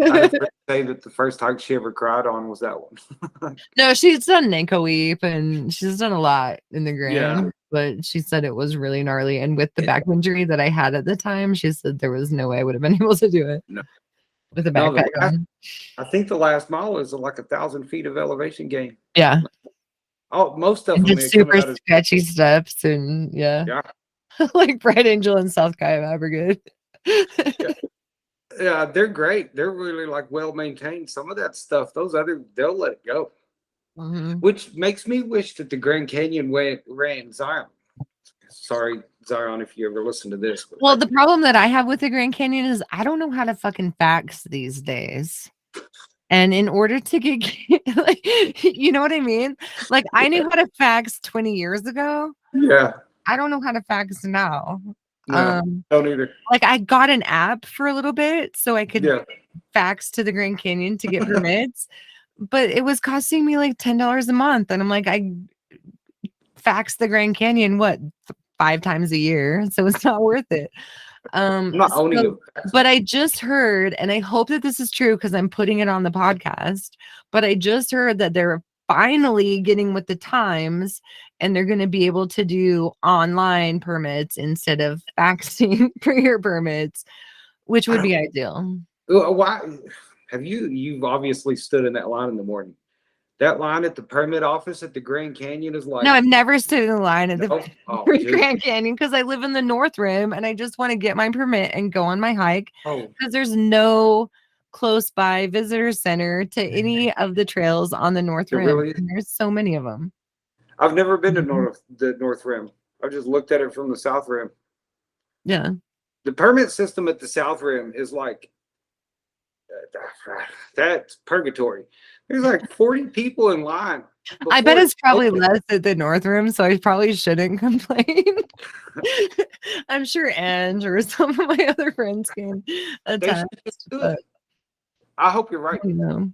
I just heard say that the first hike she ever cried on was that one. No, she's done Nanko Weep and she's done a lot in the Yeah. Grand, but she said it was really gnarly. And with the back injury that I had at the time, she said there was no way I would have been able to do it No, with a no. backpack on. I think the last mile is like 1,000 feet of elevation gain. Yeah. Oh, most of And them just they come super out as sketchy steps and yeah. yeah, Like Bright Angel and South Kaibab are good. yeah, yeah. They're great. They're really like well maintained. Some of that stuff, those other, they'll let it go, Mhm. which makes me wish that the Grand Canyon ran Zion. Sorry, Zion, if you ever listen to this. But Well, the problem that I have with the Grand Canyon is I don't know how to fucking fax these days. And in order to get, like, you know what I mean? Like, I knew how to fax 20 years ago. yeah, I don't know how to fax now. no, Um, don't either. like I got an app for a little bit so I could Yeah, fax to the Grand Canyon to get permits, but it was costing me like $10 a month. And I'm like, I fax the Grand Canyon, what, 5 times a year? So it's not worth it. I'm not owning So, them. but I just heard, and I hope that this is true because I'm putting it on the podcast, but I just heard that they're finally getting with the times and they're going to be able to do online permits instead of faxing for your permits, which I would don't. be ideal. Why have you? You've obviously stood in that line in the morning. That line at the permit office at the Grand Canyon is No, like I've never stood in the line at the no. Oh, dude. Grand Canyon because I live in the North Rim and I just want to get my permit and go on my hike Oh, because there's no close by visitor center to any of the trails on the North there Rim. really is. And there's so many of them. I've never been to Mhm. the North Rim. I've just looked at it from the South Rim. Yeah. The permit system at the South Rim is like that's purgatory. There's like 40 people in line I bet before it's it's probably open. less at the North Rim, so I probably shouldn't complain. I'm sure Ange or some of my other friends can They should attest, do it. but I hope you're right. you know.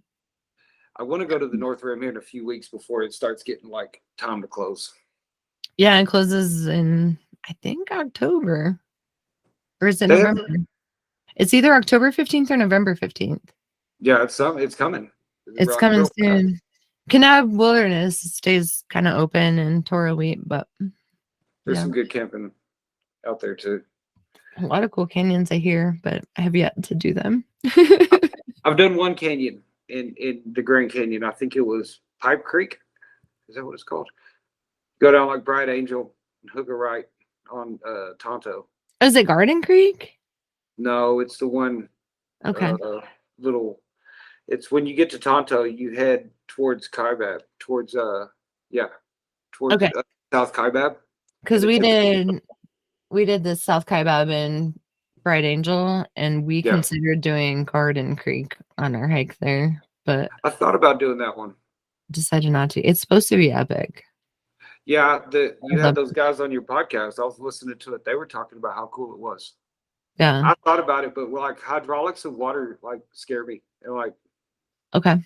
I want to go to the North Rim here in a few weeks before it starts getting like time to close. Yeah, it closes in I think October. Or is it They have, November? It's either October 15th or November 15th. yeah, it's coming. It's Like coming real fast. soon. Kanab Wilderness stays kind of open and Torah Wheat, but There's yeah, some good camping out there too. a lot of cool canyons I hear, but I have yet to do them. I've done one canyon in the Grand Canyon. I think it was Pipe Creek. Is that what it's called? Go down like Bright Angel and hook a right on Tonto. Is it Garden Creek? No, it's the one Okay. little. It's when you get to Tonto, you head towards Kaibab, towards yeah, towards Okay. South Kaibab. Because And we it's did the South Kaibab and Bright Angel, and we yeah. considered doing Garden Creek on our hike there, but I thought about doing that one. decided not to. It's supposed to be epic. Yeah, I you had love those guys on your podcast. I was listening to it. They were talking about how cool it was. yeah. I thought about it, but like hydraulics and water like scare me. And like Okay.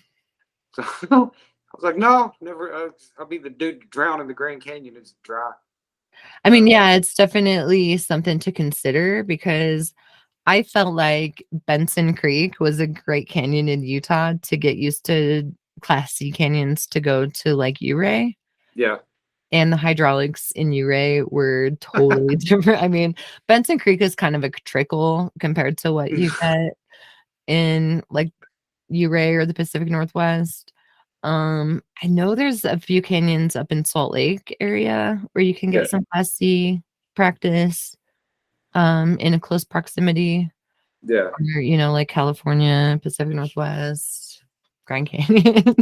so I was like, no, never. I'll be the dude to drown in the Grand Canyon. It's dry. I mean, Uh, yeah, it's definitely something to consider because I felt like Benson Creek was a great canyon in Utah to get used to Class C canyons to go to like Ouray. yeah, And the hydraulics in Ouray were totally different. I mean, Benson Creek is kind of a trickle compared to what you get in like Ouray or the Pacific Northwest. I know there's a few canyons up in Salt Lake area where you can Yeah, get some Class C practice in a close proximity, yeah. or, like California, Pacific Northwest, Grand Canyon,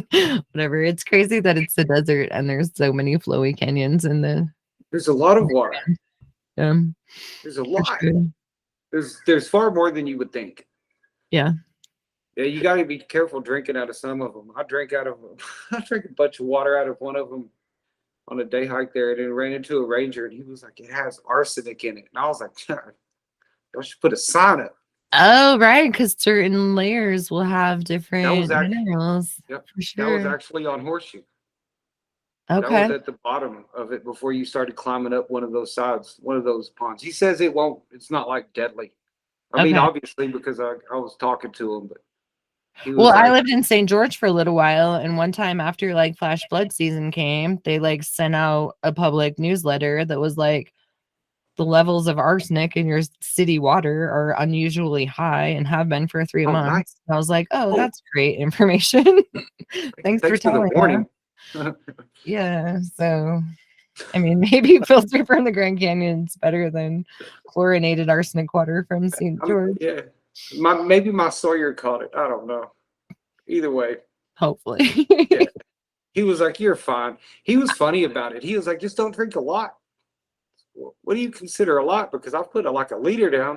whatever. It's crazy that it's the desert and there's so many flowy canyons in the There's a lot of water. um There's a for lot. sure. There's far more than you would think. Yeah. Yeah, you got to be careful drinking out of some of them. I drank out of I drank a bunch of water out of one of them on a day hike there, and then ran into a ranger, and he was like, "It has arsenic in it," and I was like, "I should put a sign up." Oh, right, because certain layers will have That was different actually, minerals yep, for that was sure. actually on Horseshoe. That was Okay. at the bottom of it before you started climbing up one of those sides, one of those ponds. He says it won't. It's not like deadly. I mean, Okay. obviously because I was talking to him, but he Well, was I like, lived in St. George for a little while, and one time after like flash flood season came, they like sent out a public newsletter that was like the levels of arsenic in your city water are unusually high and have been for 3 "Oh, nice. months. And I was like, oh, Oh, that's great information. Thanks for thanks for the telling us. warning." Yeah. So, I mean, maybe filter from the Grand Canyon's better than chlorinated arsenic water from St. George. Yeah, maybe my Sawyer caught it. I don't know. Either way, Hopefully. yeah. He was like, "You're fine." He was funny about it. He was like, "Just don't drink a lot." What do you consider a lot? Because I've put like a liter down.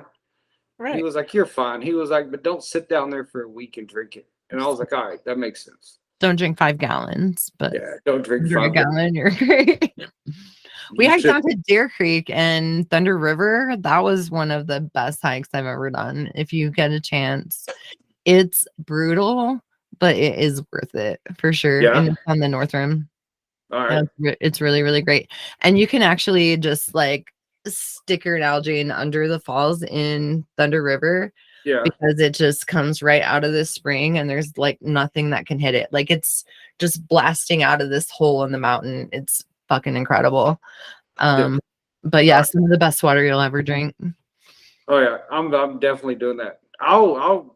He Right. was like, "You're fine." He was like, "But don't sit down there for a week and drink it." And I was like, "All right, that makes sense." Don't drink 5 gallons, but Yeah, don't drink under a 5 gallons. gallon, you're great. We You hiked should. down to Deer Creek and Thunder River. That was one of the best hikes I've ever done. If you get a chance, it's brutal, but it is worth it for sure. Yeah. And it's on the North Rim. All right. It's really, really great. And you can actually just like stick your Nalgene under the falls in Thunder River Yeah. because it just comes right out of this spring and there's like nothing that can hit it. Like it's just blasting out of this hole in the mountain. It's fucking incredible. Yeah. But yeah, some of the best water you'll ever drink. Oh yeah. I'm definitely doing that. I'll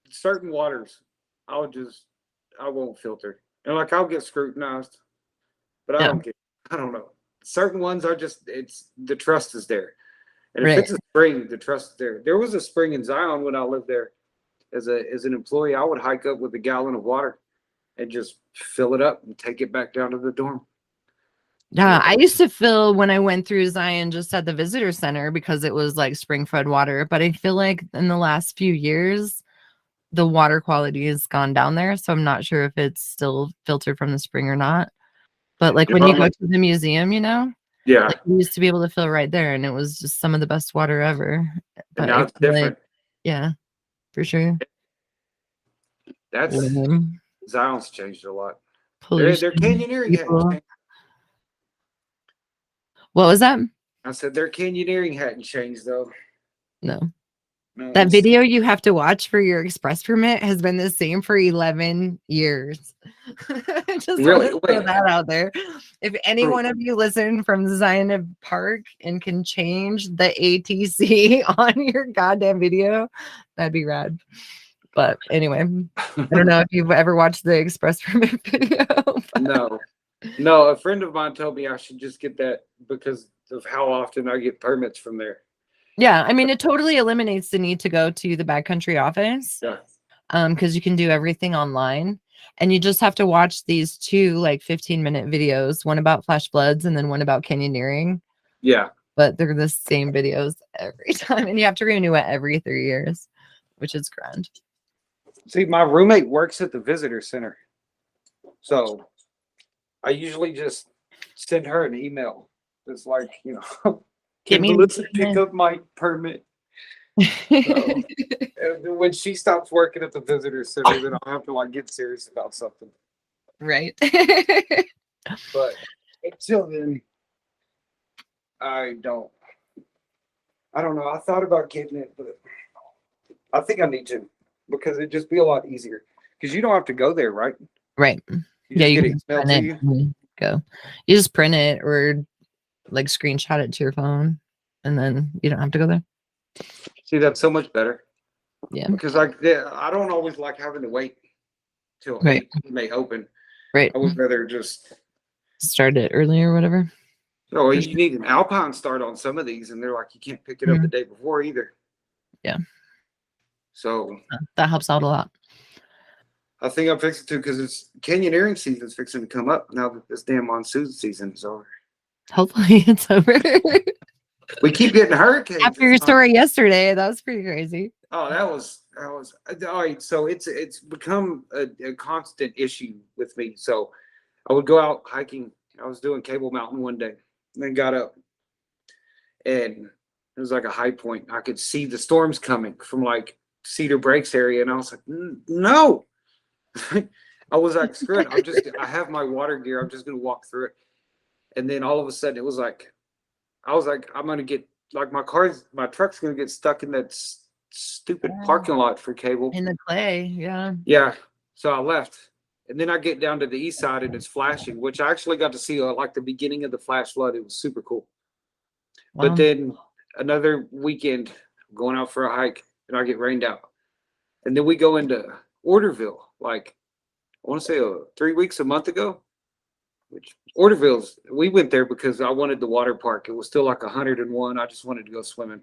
certain waters. I won't filter. And like I'll get scrutinized, but Yeah, I don't know. Certain ones are just it's the trust is there. And if right. it's a spring, the trust is there. There was a spring in Zion when I lived there as an employee. I would hike up with a gallon of water and just fill it up and take it back down to the dorm. Yeah, I used to fill when I went through Zion just at the visitor center because it was like spring fed water. But I feel like in the last few years, the water quality has gone down there. So I'm not sure if it's still filtered from the spring or not. But like when you go to the museum, Yeah. like we used to be able to fill right there and it was just some of the best water ever. And But now I it's feel like, different. yeah, for sure. That's Lame. Zion's changed a lot. Their Pollution. canyoneering hadn't People. changed. What was that? I said their canyoneering hadn't changed though. No. No, That video you have to watch for your express permit has been the same for 11 years. I just really want to throw wait. that out there. If any one of you listen from Zion Park and can change the ATC on your goddamn video, that'd be rad. But anyway, I don't know if you've ever watched the express permit video. No, a friend of mine told me I should just get that because of how often I get permits from there. Yeah, I mean, it totally eliminates the need to go to the backcountry office. Yeah. Because you can do everything online and you just have to watch these two like 15-minute videos, one about flash floods and then one about canyoneering. Yeah. But they're the same videos every time and you have to renew it every 3 years, which is grand. See, my roommate works at the visitor center. So I usually just send her an email. It's like, can Melissa pick up my permit? So, when she stops working at the visitor center, then I'll have to like get serious about something. Right. But until then, I don't know. I thought about getting it, but I think I need to because it'd just be a lot easier. Because you don't have to go there, right? Right. You just get it emailed to you. go. You just print it or like screenshot it to your phone, and then you don't have to go there. See, that's so much better Yeah. because like I don't always like having to wait till Right. 8 when they open. Right. I would rather just. Start it early or whatever. Oh, For you sure. need an Alpine start on some of these, and they're like you can't pick it up the Mhm. day before either. Yeah. So That helps out a lot. I think I'm fixing to because it's canyoneering season's fixing to come up now that this damn monsoon season is over. Hopefully it's over. We keep getting hurricanes. After your story yesterday, that was pretty crazy. Oh, that was all right. So it's become a constant issue with me. So I would go out hiking. I was doing Cable Mountain one day, and then got up, and it was like a high point. I could see the storms coming from like Cedar Breaks area, and I was like, no. I was like, screw it. I have my water gear. I'm just gonna walk through it. And then all of a sudden, it was like, I was like, I'm gonna get like my truck's gonna get stuck in that stupid parking lot for Cable. In the clay, yeah. Yeah. So I left. And then I get down to the east side and it's flashing, which I actually got to see like the beginning of the flash flood. It was super cool. But Wow. then another weekend, I'm going out for a hike and I get rained out. And then we go into Orderville, like I want to say 3 weeks, a month ago, which Orderville's, we went there because I wanted the water park. It was still like 101. I just wanted to go swimming.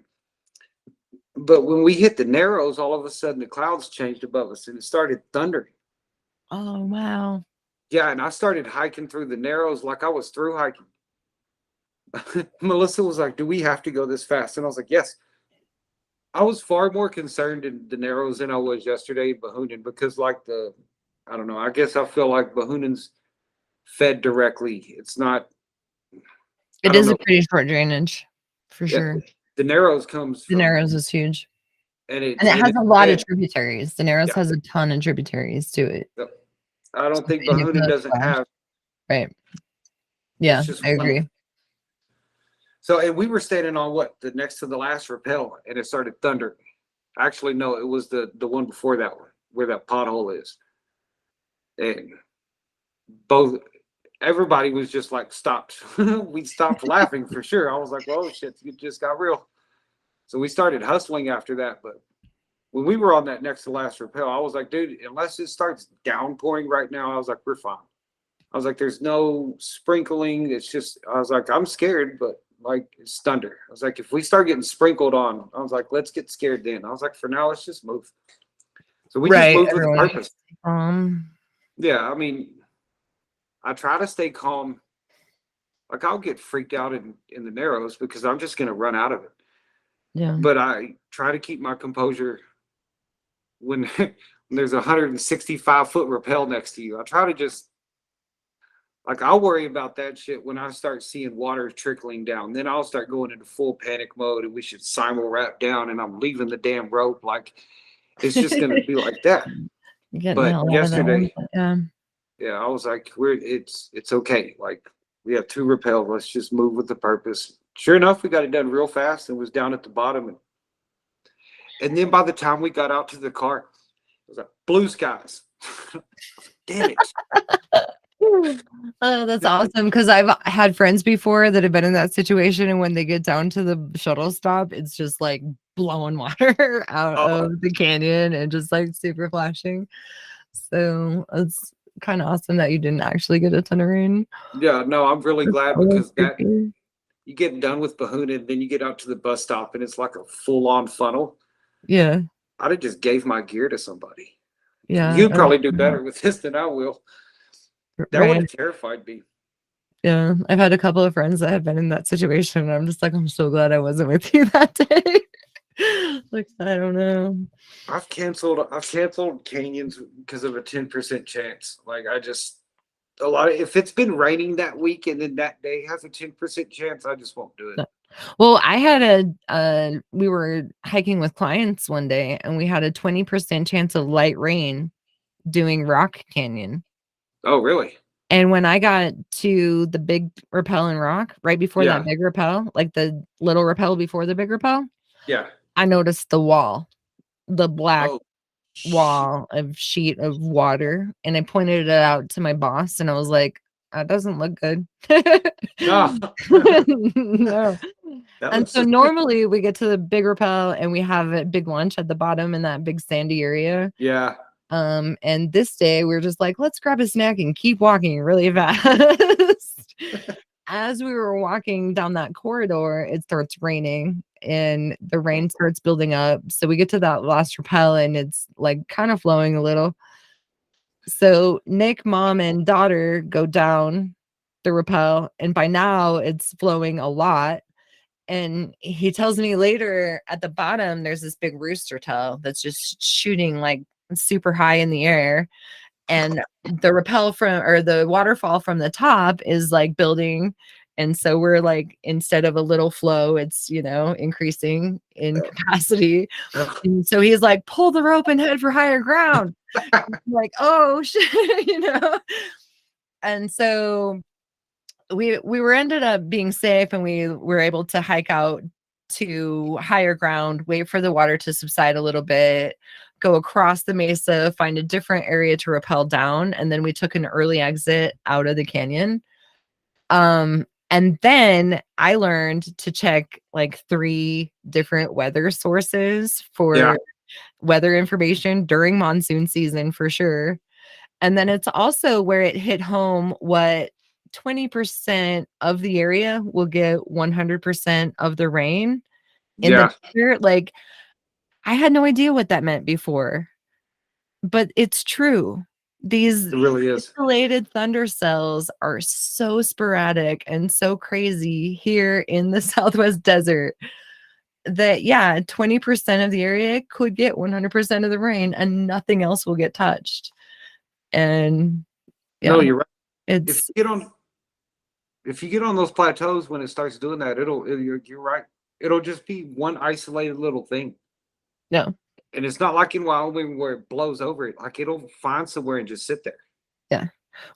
But when we hit the Narrows, all of a sudden the clouds changed above us and it started thundering. Oh wow. Yeah, and I started hiking through the Narrows like I was through hiking. Melissa was like, "Do we have to go this fast?" And I was like, "Yes." I was far more concerned in the Narrows than I was yesterday in Bahunan because, like I don't know. I guess I feel like Bahunan's fed directly. It's not. I It don't is a know. pretty short drainage for Yeah, sure. the Narrows comes The from Narrows is huge. and And it has it's a lot of fed. tributaries. The Narrows Yeah, has a ton of tributaries to it. yep. I don't think And it Bahunan goes doesn't fast. have. Right. It's Yeah, just I one. agree. So, and we were standing on what the next to the last rappel, and it started thundering. Actually, no, it was the one before that one where that pothole is, and both everybody was just like stopped. We stopped laughing for sure. I was like, "Well, shit, it just got real." So we started hustling after that. But when we were on that next to last rappel, I was like, "Dude, unless it starts downpouring right now," I was like, "We're fine." I was like, "There's no sprinkling. It's just," I was like, "I'm scared, but like it's thunder." I was like, "If we start getting sprinkled on," I was like, "Let's get scared then." I was like, "For now, let's just move." So we just Right. moved with a Everyone. purpose. Um, Yeah, I mean, I try to stay calm. Like I'll get freaked out in the Narrows because I'm just gonna run out of it. yeah. But I try to keep my composure when when there's a 165-foot rappel next to you. I try to just like I'll worry about that shit when I start seeing water trickling down. Then I'll start going into full panic mode and we should simul wrap down and I'm leaving the damn rope. Like it's just gonna be like that. Getting the But hell out of there. yesterday, Yeah. yeah, I was like, it's okay. Like we have two rappels. Let's just move with the purpose. Sure enough, we got it done real fast and was down at the bottom. And then by the time we got out to the car, it was like blue skies. Damn it. Oh, that's awesome. Because I've had friends before that have been in that situation, and when they get down to the shuttle stop, it's just like blowing water out Oh, of the canyon and just like super flashing. So it's kind of awesome that you didn't actually get a ton of rain. yeah, no, I'm really That's glad a little because that creepy. you get done with Bahuna and then you get out to the bus stop and it's like a full on funnel. Yeah. I'd have just gave my gear to somebody. Yeah. You'd probably do better with this than I will. That would Right. have terrified me. Yeah. I've had a couple of friends that have been in that situation. And I'm just like, I'm so glad I wasn't with you that day. Like, I don't know. I've canceled canyons because of a 10% chance. Like I just a lot of if it's been raining that week and then that day has a 10% chance, I just won't do it. Well, I had we were hiking with clients one day and we had a 20% chance of light rain doing Rock Canyon. Oh, really? And when I got to the big rappel and rock, right before Yeah. that big rappel, like the little rappel before the big rappel, Yeah. I noticed the wall, the black Oh, wall of sheet of water. And I pointed it out to my boss and I was like, That doesn't look good. No, No. that And looks so just normally we get to the big rappel and we have a big lunch at the bottom in that big sandy area. yeah. And this day we're just like, let's grab a snack and keep walking really fast. As we were walking down that corridor, it starts raining and the rain starts building up. So we get to that last rappel and it's like kind of flowing a little. So Nick, mom, and daughter go down the rappel, and by now it's flowing a lot. And he tells me later at the bottom, there's this big rooster tail that's just shooting like super high in the air. And the rappel from or the waterfall from the top is like building. And so we're like, instead of a little flow, it's, increasing in capacity. And so he's like, pull the rope and head for higher ground. I'm like, oh shit, And so we were ended up being safe and we were able to hike out to higher ground, wait for the water to subside a little bit, go across the mesa, find a different area to rappel down, and then we took an early exit out of the canyon. And then I learned to check like 3 different weather sources Yeah. for weather information during monsoon season for sure. And then it's also where it hit home what 20% of the area will get 100% of the rain in the Yeah. desert. Like, I had no idea what that meant before, but it's true. These It really is. isolated thunder cells are so sporadic and so crazy here in the Southwest desert that, yeah, 20% of the area could get 100% of the rain and nothing else will get touched. And No, yeah, you're right. If it's you get on those plateaus when it starts doing that, you're right. It'll just be one isolated little thing. no. And it's not like in Wyoming where it blows over it. Like it'll find somewhere and just sit there. Yeah.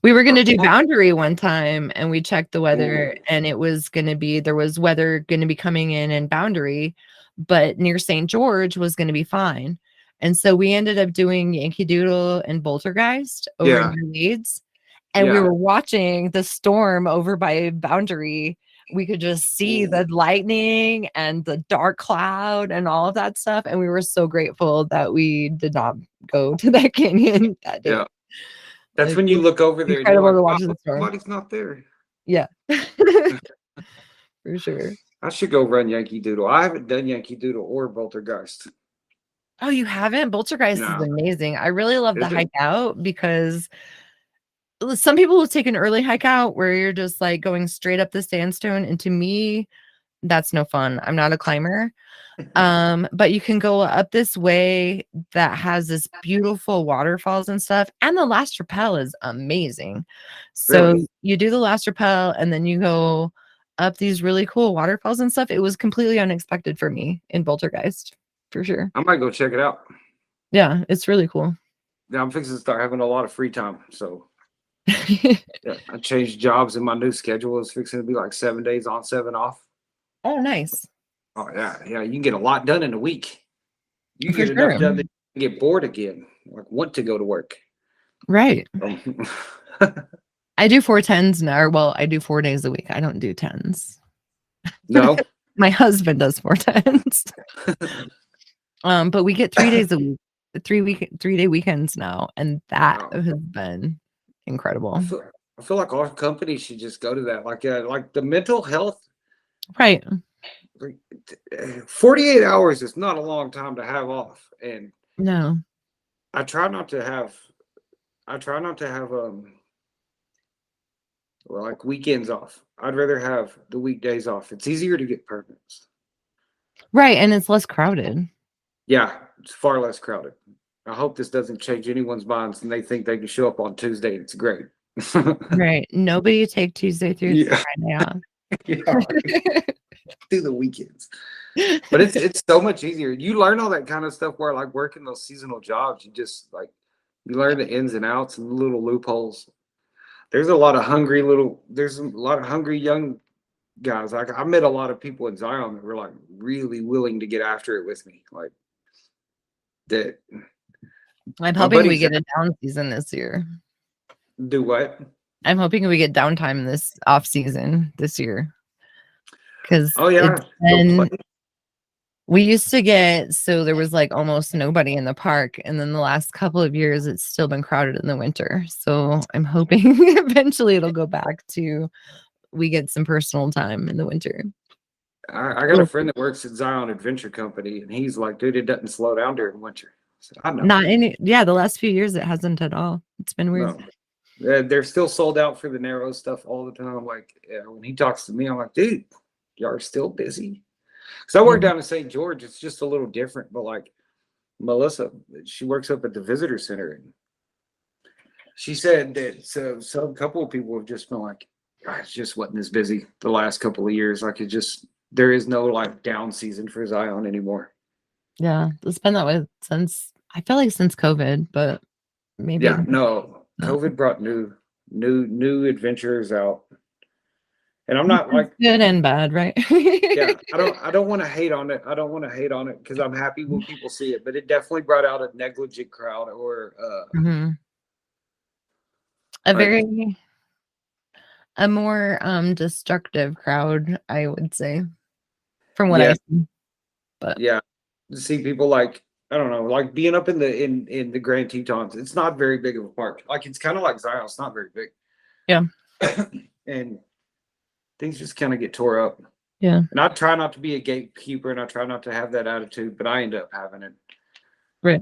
We were gonna do Or- Boundary one time and we checked the weather Ooh. and there was weather gonna be coming in Boundary, but near St. George was gonna be fine. And so we ended up doing Yankee Doodle and Poltergeist over Yeah. near Leeds. And we Yeah. were watching the storm over by Boundary. We could just see Ooh. the lightning and the dark cloud and all of that stuff. And we were so grateful that we did not go to that canyon that day. Yeah. That's Like, when it you was look over there and you're incredible like, to wow, watch the storm. somebody's not there. Yeah. For sure. I should go run Yankee Doodle. I haven't done Yankee Doodle or Poltergeist. Oh, you haven't? Poltergeist is No. amazing. I really love the Is it? hike out because some people will take an early hike out where you're just like going straight up the sandstone. And to me, that's no fun. I'm not a climber. But you can go up this way that has this beautiful waterfalls and stuff. And the last rappel is amazing. So Really? you do the last rappel and then you go up these really cool waterfalls and stuff. It was completely unexpected for me in Poltergeist, for sure. I might go check it out. Yeah, it's really cool. Yeah, I'm fixing to start having a lot of free time. So yeah, I changed jobs and my new schedule is fixing to be like 7 days on, 7 off. Oh, nice. Oh yeah, yeah. You can get a lot done in a week. You For get enough sure. done that you get bored again, like want to go to work. Right. Um, I do 4 10s now. Or, well, I do 4 days a week. I don't do 10s. no. My husband does 4 10s. But we get 3 days a week, 3-day weekends now, and that Wow. has been incredible. I feel like our company should just go to that. Like the mental health. Right. Like, 48 hours is not a long time to have off, and No. I try not to have. Well, like weekends off. I'd rather have the weekdays off. It's easier to get permits. Right. And it's less crowded. Yeah, it's far less crowded. I hope this doesn't change anyone's minds and they think they can show up on Tuesday and it's great. Right. Nobody take Tuesday through Yeah. Friday off. Yeah, do the weekends. But it's so much easier. You learn all that kind of stuff where like working those seasonal jobs, you learn the ins and outs and the little loopholes. There's a lot of hungry young guys. Like I met a lot of people in Zion that were like really willing to get after it with me. Like that. I'm My hoping we buddies get a down season this year. do what? I'm hoping we get downtime this off season this year because Oh it's yeah, go play. been. We used to get so there was like almost nobody in the park, and then the last couple of years it's still been crowded in the winter. So I'm hoping eventually it'll go back to we get some personal time in the winter. I got a friend that works at Zion Adventure Company, and he's like, dude, it doesn't slow down during winter. So I know. Not any, yeah, the last few years it hasn't at all. It's been weird. No, they're still sold out for the narrow stuff all the time. Like when he talks to me, I'm like, dude, y'all are still busy. Because I Yeah. work down in St. George, it's just a little different. But like Melissa, she works up at the visitor center, and she said that some couple of people have just been like, "God, it just wasn't as busy the last couple of years. Like it just there is no like down season for Zion anymore." Yeah, it's been that way since I feel like since COVID, but maybe Yeah, no, COVID brought new adventurers out, and I'm not like, good and bad, right? yeah, I don't want to hate on it. I don't want to hate on it because I'm happy when people see it, but it definitely brought out a negligent crowd or Mhm. A like very a more destructive crowd, I would say, from what I yeah, see. But yeah. To see people like I don't know, like being up in the Grand Tetons. It's not very big of a park. Like it's kind of like Zion. It's not very big, yeah, and things just kind of get tore up. yeah, And I try not to be a gatekeeper, and I try not to have that attitude, but I end up having it. right.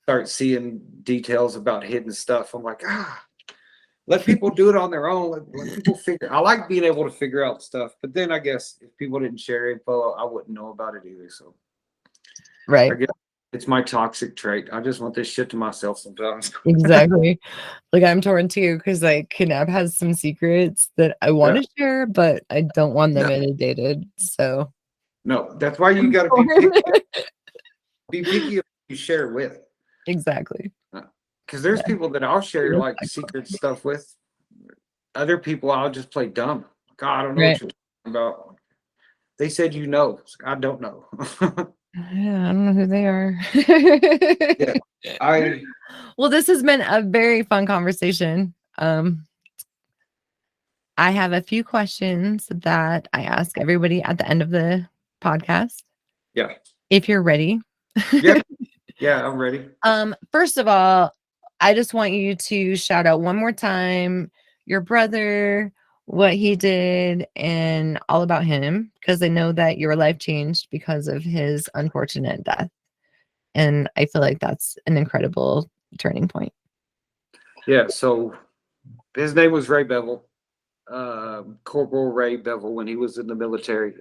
Start seeing details about hidden stuff. I'm like, let people do it on their own. Let people figure. I like being able to figure out stuff, but then I guess if people didn't share info, I wouldn't know about it either. So I Right. guess it's my toxic trait. I just want this shit to myself sometimes. Exactly. Like I'm torn too because like Kidnap has some secrets that I want Yeah. to share, but I don't want them No, inundated. So no, that's why you I'm got to be torn. picky. Be picky of who you share with. Exactly. Because there's Yeah. people that I'll share Real like cycle. secret stuff with. Other people I'll just play dumb. God, I don't know Right. what you're talking about. They said you know. I don't know. Yeah, I don't know who they are. Yeah. I Well, this has been a very fun conversation. I have a few questions that I ask everybody at the end of the podcast. yeah. If you're ready. Yeah. Yeah, I'm ready. First of all, I just want you to shout out one more time your brother, what he did, and all about him, because I know that your life changed because of his unfortunate death. And I feel like that's an incredible turning point. Yeah, so his name was Ray Bevel, Corporal Ray Bevel when he was in the military.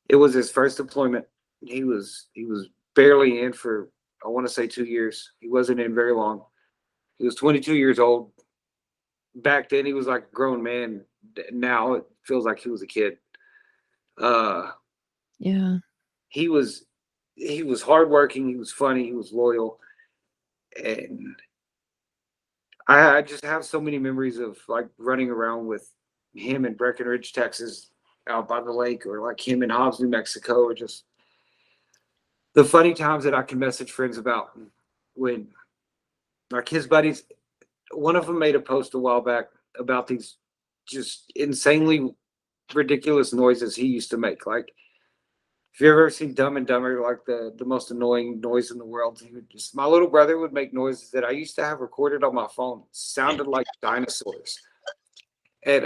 It was his first deployment. He was barely in for I want to say 2 years. He wasn't in very long. He was 22 years old. Back then, he was like a grown man. Now it feels like he was a kid. Uh, Yeah. he was he was hardworking. He was funny. He was loyal, and I just have so many memories of like running around with him in Breckenridge, Texas, out by the lake, or like him in Hobbs, New Mexico, or just the funny times that I can message friends about when like his buddies. One of them made a post a while back about these just insanely ridiculous noises he used to make. Like if you ever seen Dumb and Dumber, like the most annoying noise in the world, he would just my little brother would make noises that I used to have recorded on my phone. Sounded like dinosaurs. And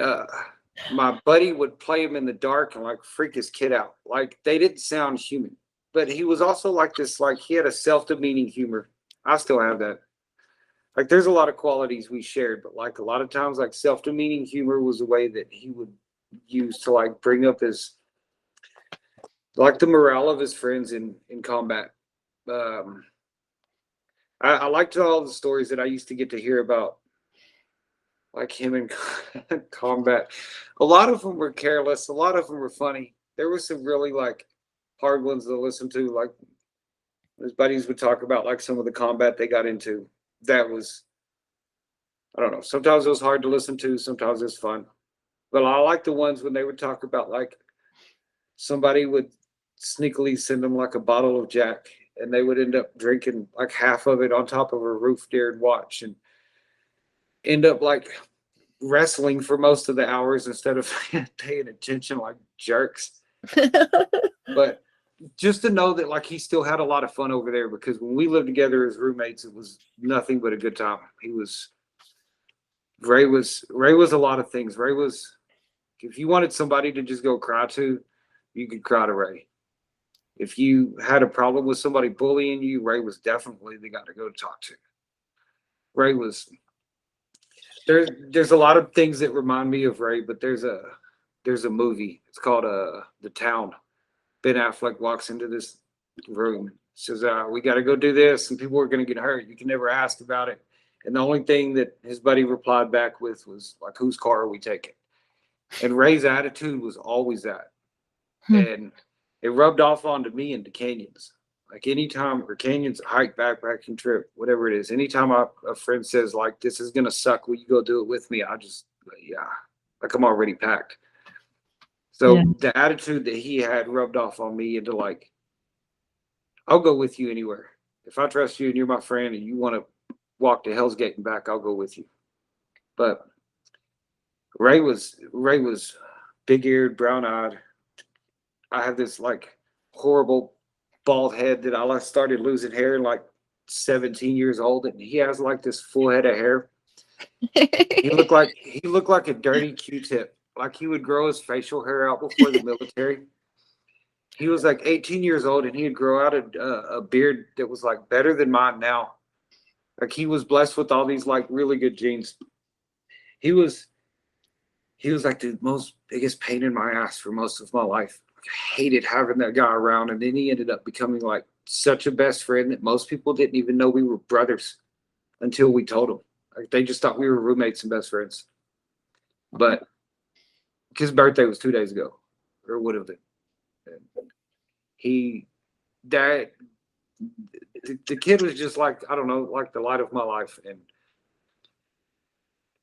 my buddy would play him in the dark and like freak his kid out. Like they didn't sound human. But he was also like this, like he had a self-demeaning humor. I still have that. Like there's a lot of qualities we shared, but like a lot of times like self-demeaning humor was a way that he would use to like bring up his like the morale of his friends in combat. Um, I liked all the stories that I used to get to hear about like him in combat. A lot of them were careless. A lot of them were funny. There were some really like hard ones to listen to. Like his buddies would talk about like some of the combat they got into. That was I don't know. Sometimes it was hard to listen to. Sometimes it's fun. But I like the ones when they would talk about like somebody would sneakily send them like a bottle of Jack, and they would end up drinking like half of it on top of a roof during watch, and end up like wrestling for most of the hours instead of paying attention like jerks. But just to know that like he still had a lot of fun over there, because when we lived together as roommates, it was nothing but a good time. Ray was a lot of things. Ray was, if you wanted somebody to just go cry to, you could cry to Ray. If you had a problem with somebody bullying you, Ray was definitely the guy to go talk to. Ray was there's a lot of things that remind me of Ray, but there's a movie. It's called The Town. Ben Affleck walks into this room, says, "We got to go do this, and people are going to get hurt. You can never ask about it." And the only thing that his buddy replied back with was like, "Whose car are we taking?" And Ray's attitude was always that, and it rubbed off onto me into canyons. Like anytime, or canyons, hike, backpacking trip, whatever it is, anytime a friend says like, "This is gonna suck, will you go do it with me?" I just, yeah, like I'm already packed. Yeah. So the attitude that he had rubbed off on me into like, I'll go with you anywhere. If I trust you and you're my friend and you want to walk to Hell's Gate and back, I'll go with you. But Ray was big eared, brown eyed. I have this like horrible bald head that I started losing hair in like 17 years old, and he has like this full head of hair. He looked like a dirty Q-tip. Like he would grow his facial hair out before the military. He was like 18 years old, and he'd grow out a beard that was like better than mine now. Like he was blessed with all these like really good genes. He was he was like the most biggest pain in my ass for most of my life. I hated having that guy around, and then he ended up becoming like such a best friend that most people didn't even know we were brothers until we told them. Like they just thought we were roommates and best friends. But his birthday was 2 days ago, or would have been. And he that the kid was just like, I don't know, like the light of my life. And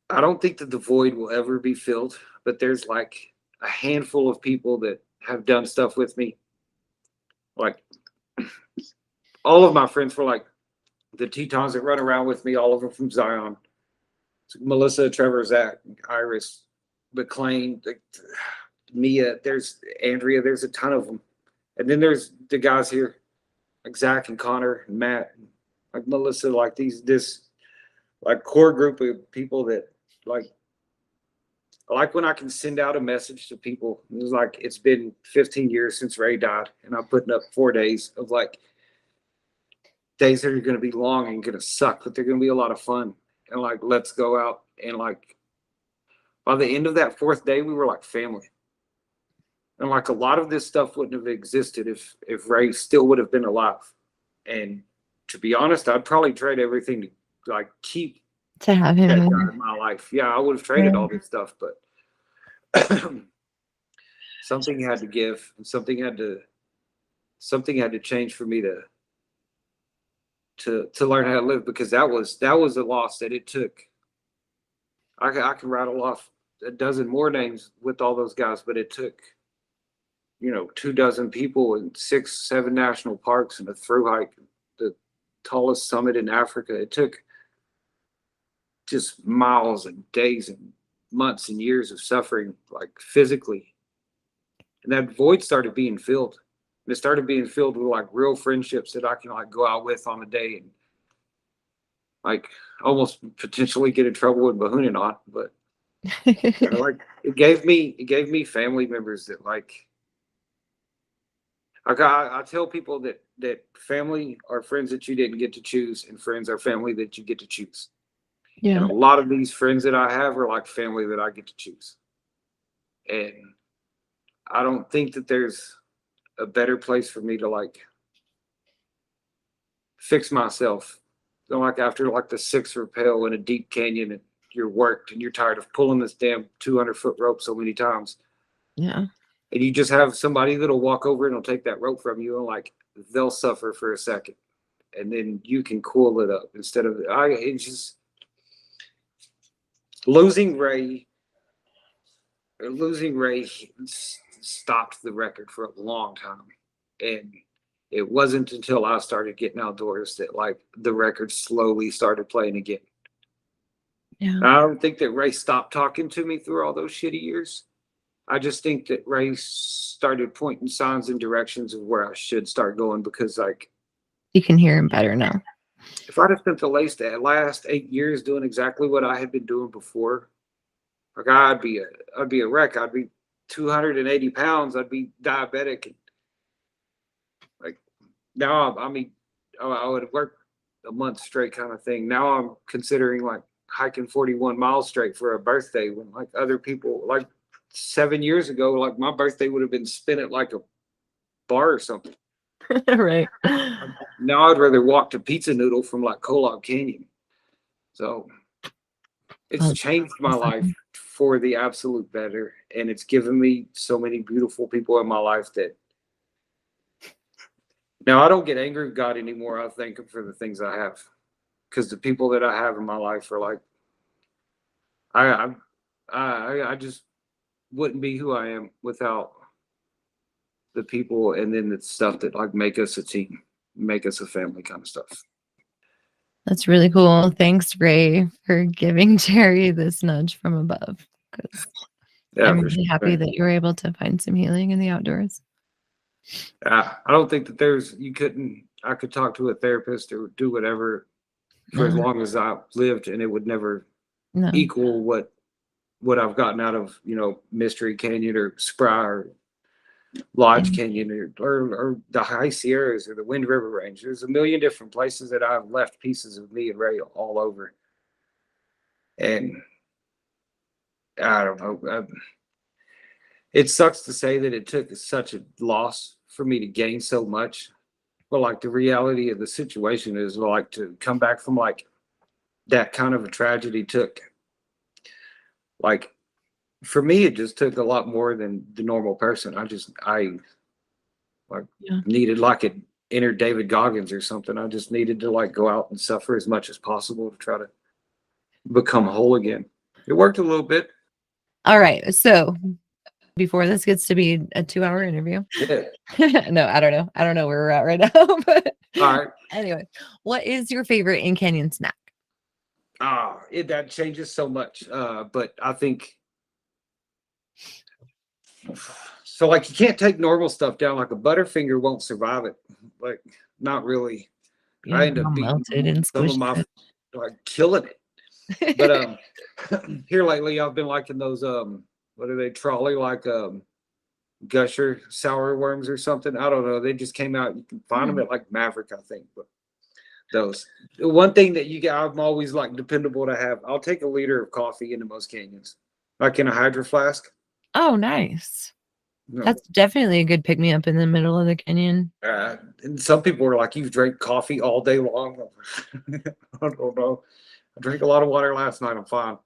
I don't think that the void will ever be filled, but there's like a handful of people that have done stuff with me. Like all of my friends were like the Tetons that run around with me, all of them from Zion. So Melissa, Trevor, Zach, Iris, McLean, Mia, there's Andrea, there's a ton of them. And then there's the guys here, like Zach and Connor and Matt, like Melissa, like this like core group of people that like when I can send out a message to people. It was like it's been 15 years since Ray died, and I'm putting up 4 days of like days that are going to be long and going to suck, but they're going to be a lot of fun. And like, let's go out. And like, by the end of that fourth day, we were like family. And like a lot of this stuff wouldn't have existed if Ray still would have been alive. And to be honest, I'd probably trade everything to like keep To have that him guy in my life. Yeah, I would have traded all this stuff, but something had to give, and something had to change for me to learn how to live, because that was a loss that it took. I can rattle off a dozen more names with all those guys, but it took 24 people and 6-7 national parks and a through hike, the tallest summit in Africa. It took just miles and days and months and years of suffering, like physically. And that void started being filled. And it started being filled with like real friendships that I can like go out with on the day and like almost potentially get in trouble with Bahoonin on. But like it gave me family members that like I tell people that family are friends that you didn't get to choose, and friends are family that you get to choose. And Yeah. a lot of these friends that I have are like family that I get to choose. And I don't think that there's a better place for me to like fix myself than like after like the sixth rappel in a deep canyon, and you're worked and you're tired of pulling this damn 200-foot rope so many times. Yeah. And you just have somebody that'll walk over and will take that rope from you, and like they'll suffer for a second, and then you can cool it up instead of it's just losing Ray. Losing Ray stopped the record for a long time, and it wasn't until I started getting outdoors that like the record slowly started playing again. Yeah. I don't think that Ray stopped talking to me through all those shitty years. I just think that Ray started pointing signs and directions of where I should start going because, like, You can hear him better now. if I'd have spent the last 8 years doing exactly what I had been doing before, like I'd be a wreck. I'd be 280 pounds. I'd be diabetic. Like now, I mean, I would work a month straight kind of thing. Now I'm considering like hiking 41 miles straight for a birthday when like other people, like 7 years ago, like my birthday would have been spent at like a bar or something. Right. Now I'd rather walk to Pizza Noodle from like Colog Canyon. So it's Well, changed my life for the absolute better. And it's given me so many beautiful people in my life that now I don't get angry with God anymore. I thank him for the things I have. Because the people that I have in my life are like I I just wouldn't be who I am without the people and then the stuff that like make us a team, make us a family kind of stuff. That's really cool. Thanks, Ray, for giving Jerry this nudge from above. Because Yeah, I'm for really happy sure. that you were able to find some healing in the outdoors. I don't think that I could talk to a therapist or do whatever for as No, long as I lived and it would never no. equal what I've gotten out of, Mystery Canyon or Spry or Lodge Yeah. Canyon or the High Sierras or the Wind River Range. There's a million different places that I've left pieces of me and Ray all over. And I don't know. It sucks to say that it took such a loss for me to gain so much. But like the reality of the situation is like to come back from like that kind of a tragedy took like for me it just took a lot more than the normal person. I like Yeah. needed like an inner David Goggins or something. I just needed to like go out and suffer as much as possible to try to become whole again. It worked a little bit. All right. So before this gets to be a 2-hour interview, Yeah. no, I don't know. I don't know where we're at right now. But All right. anyway, what is your favorite in Canyon snack? That changes so much. But I think so. Like you can't take normal stuff down. Like a Butterfinger won't survive it. Like not really. Yeah, I end up all beating melted and some of squished. my like killing it. But here lately I've been liking those what are they trolley like gusher sour worms or something. I don't know. They just came out. You can find them Hmm. at like Maverick, I think. But those one thing that I'm always like dependable to have. I'll take a liter of coffee into most canyons, like in a hydro flask. Oh, nice. No, That's definitely a good pick me up in the middle of the canyon. and some people are like, "You've drank coffee all day long." I don't know. I drank a lot of water last night. I'm fine.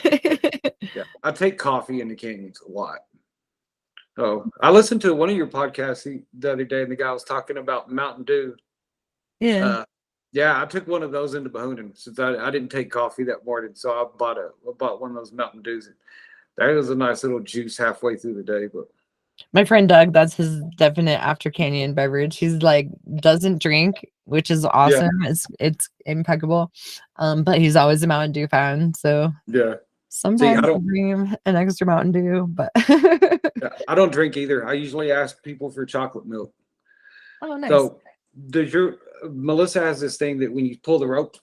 Yeah, I take coffee in the canyons a lot. Oh, I listened to one of your podcasts the other day, and the guy was talking about Mountain Dew. Yeah. Uh, yeah, I took one of those into Bohonin since I didn't take coffee that morning, so I bought one of those Mountain Dews. That was a nice little juice halfway through the day, but My friend Doug, that's his definite after canyon beverage. He's like doesn't drink, which is yeah, awesome. It's impeccable. But he's always a Mountain Dew fan. So yeah. See, sometimes I bring him an extra Mountain Dew, but I don't drink either. I usually ask people for chocolate milk. oh nice. So does your Melissa has this thing that when you pull the rope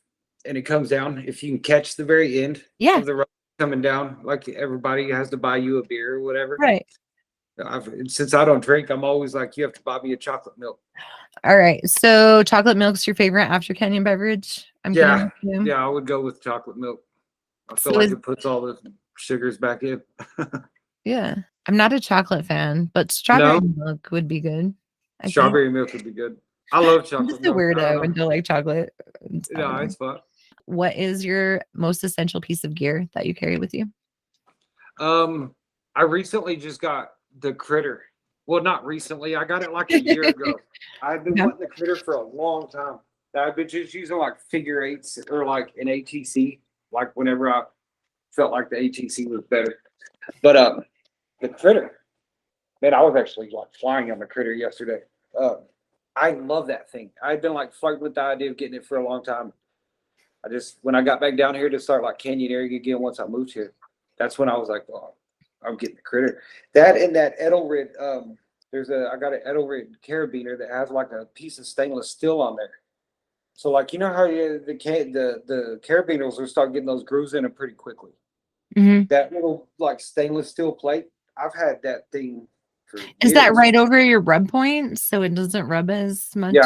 and it comes down, if you can catch the very end Yeah, of the rope coming down, like everybody has to buy you a beer or whatever. right. Since I don't drink, I'm always like, you have to buy me a chocolate milk. All right. So chocolate milk's your favorite after canyon beverage? I'm gonna Yeah, assume. yeah, I would go with chocolate milk. I feel So like is it puts all the sugars back in. yeah. I'm not a chocolate fan, but strawberry No, milk would be good, I think. strawberry milk would be good. I love I'm chocolate just a milk. I don't weirdo know. and don't like chocolate and sour Yeah, milk. it's fun. What is your most essential piece of gear that you carry with you? Um, I recently just got the critter. Well, not recently. I got it like a year ago. I've been Yeah. wanting the critter for a long time. I've been just using like figure eights or like an ATC, like whenever I felt like the ATC was better. But the critter, man, I was actually like flying on the critter yesterday. Uh, I love that thing. I've been like flirting with the idea of getting it for a long time. When I got back down here to start like canyoneering again, once I moved here, that's when I was like, oh, I'm getting the critter. That and that Edelrid, I got an Edelrid carabiner that has like a piece of stainless steel on there. So like, you know how the carabiners will start getting those grooves in them pretty quickly. Hmm. That little like stainless steel plate, I've had that thing for Is that years. right over your rub point so it doesn't rub as Yeah, much? So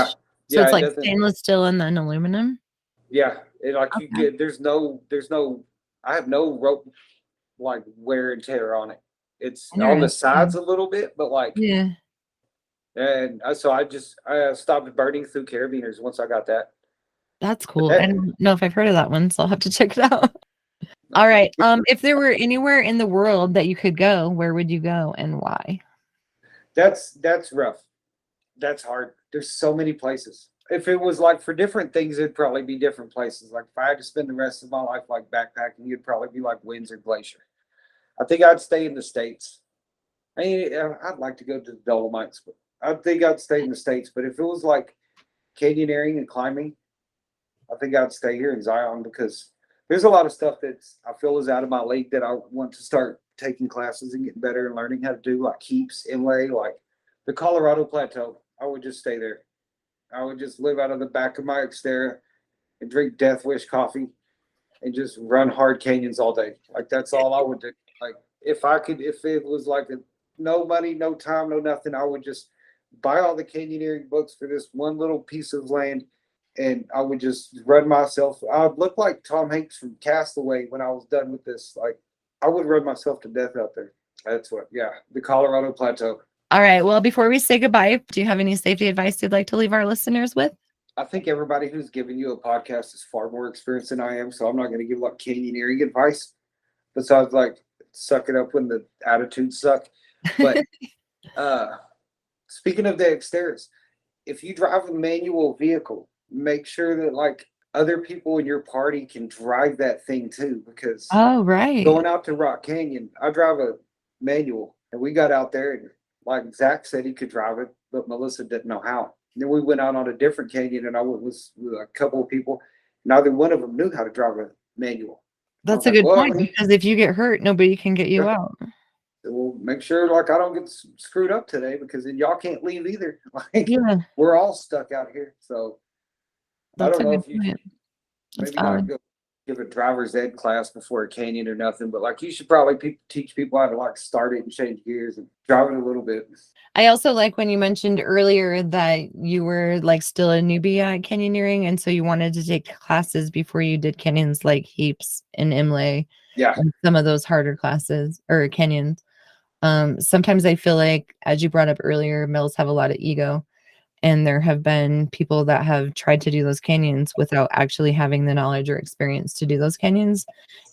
yeah, it's it like doesn't. stainless steel and then aluminum? Yeah, it like you Okay. get there's no. I have no rope like wear and tear on it. It's on the sides Interesting. a little bit, but like, Yeah, and so I stopped burning through carabiners once I got that. that's But cool. I that don't know if I've heard of that one, so I'll have to check it out. All right. If there were anywhere in the world that you could go, where would you go and why? that's rough. That's hard. There's so many places. If it was like for different things, it'd probably be different places. Like if I had to spend the rest of my life like backpacking, it'd probably be like Windsor Glacier. I think I'd stay in the States. I mean, I'd like to go to the Dolomites, but I think I'd stay in the States. But if it was like canyoneering and climbing, I think I'd stay here in Zion because there's a lot of stuff that's I feel is out of my league that I want to start taking classes and getting better and learning how to do, like keeps, inlay, like the Colorado Plateau. I would just stay there. I would just live out of the back of my Xterra and drink Death Wish coffee and just run hard canyons all day. Like that's all I would do. Like if it was like no money, no time, no nothing, I would just buy all the canyoneering books for this one little piece of land, and I would just run myself. I would look like Tom Hanks from Castaway when I was done with this. Like I would run myself to death out there. That's what, yeah, the Colorado Plateau. All right. Well, before we say goodbye, do you have any safety advice you'd like to leave our listeners with? I think everybody who's giving you a podcast is far more experienced than I am, so I'm not going to give like canyoneering advice. Besides, like suck it up when the attitudes suck. But uh, speaking of the Xteras, if you drive a manual vehicle, make sure that like other people in your party can drive that thing too. Because Oh, right. going out to Rock Canyon, I drive a manual, and we got out there, and like Zach said, he could drive it, but Melissa didn't know how. And then we went out on a different canyon, and I went with a couple of people. Neither one of them knew how to drive a manual. I That's was a like, good well, point because if you get hurt, nobody can get you out. we'll make sure like I don't get screwed up today because then y'all can't leave either. Like Yeah, we're all stuck out here. So I that's don't a know good if you point. That's maybe not valid. go give a driver's ed class before a canyon or nothing, but like you should probably teach people how to like start it and change gears and drive it a little bit. I also like when you mentioned earlier that you were like still a newbie at canyoneering, and so you wanted to take classes before you did canyons like Heaps and Imlay Yeah, and some of those harder classes or canyons. Sometimes I feel like, as you brought up earlier, mills have a lot of ego. And there have been people that have tried to do those canyons without actually having the knowledge or experience to do those canyons.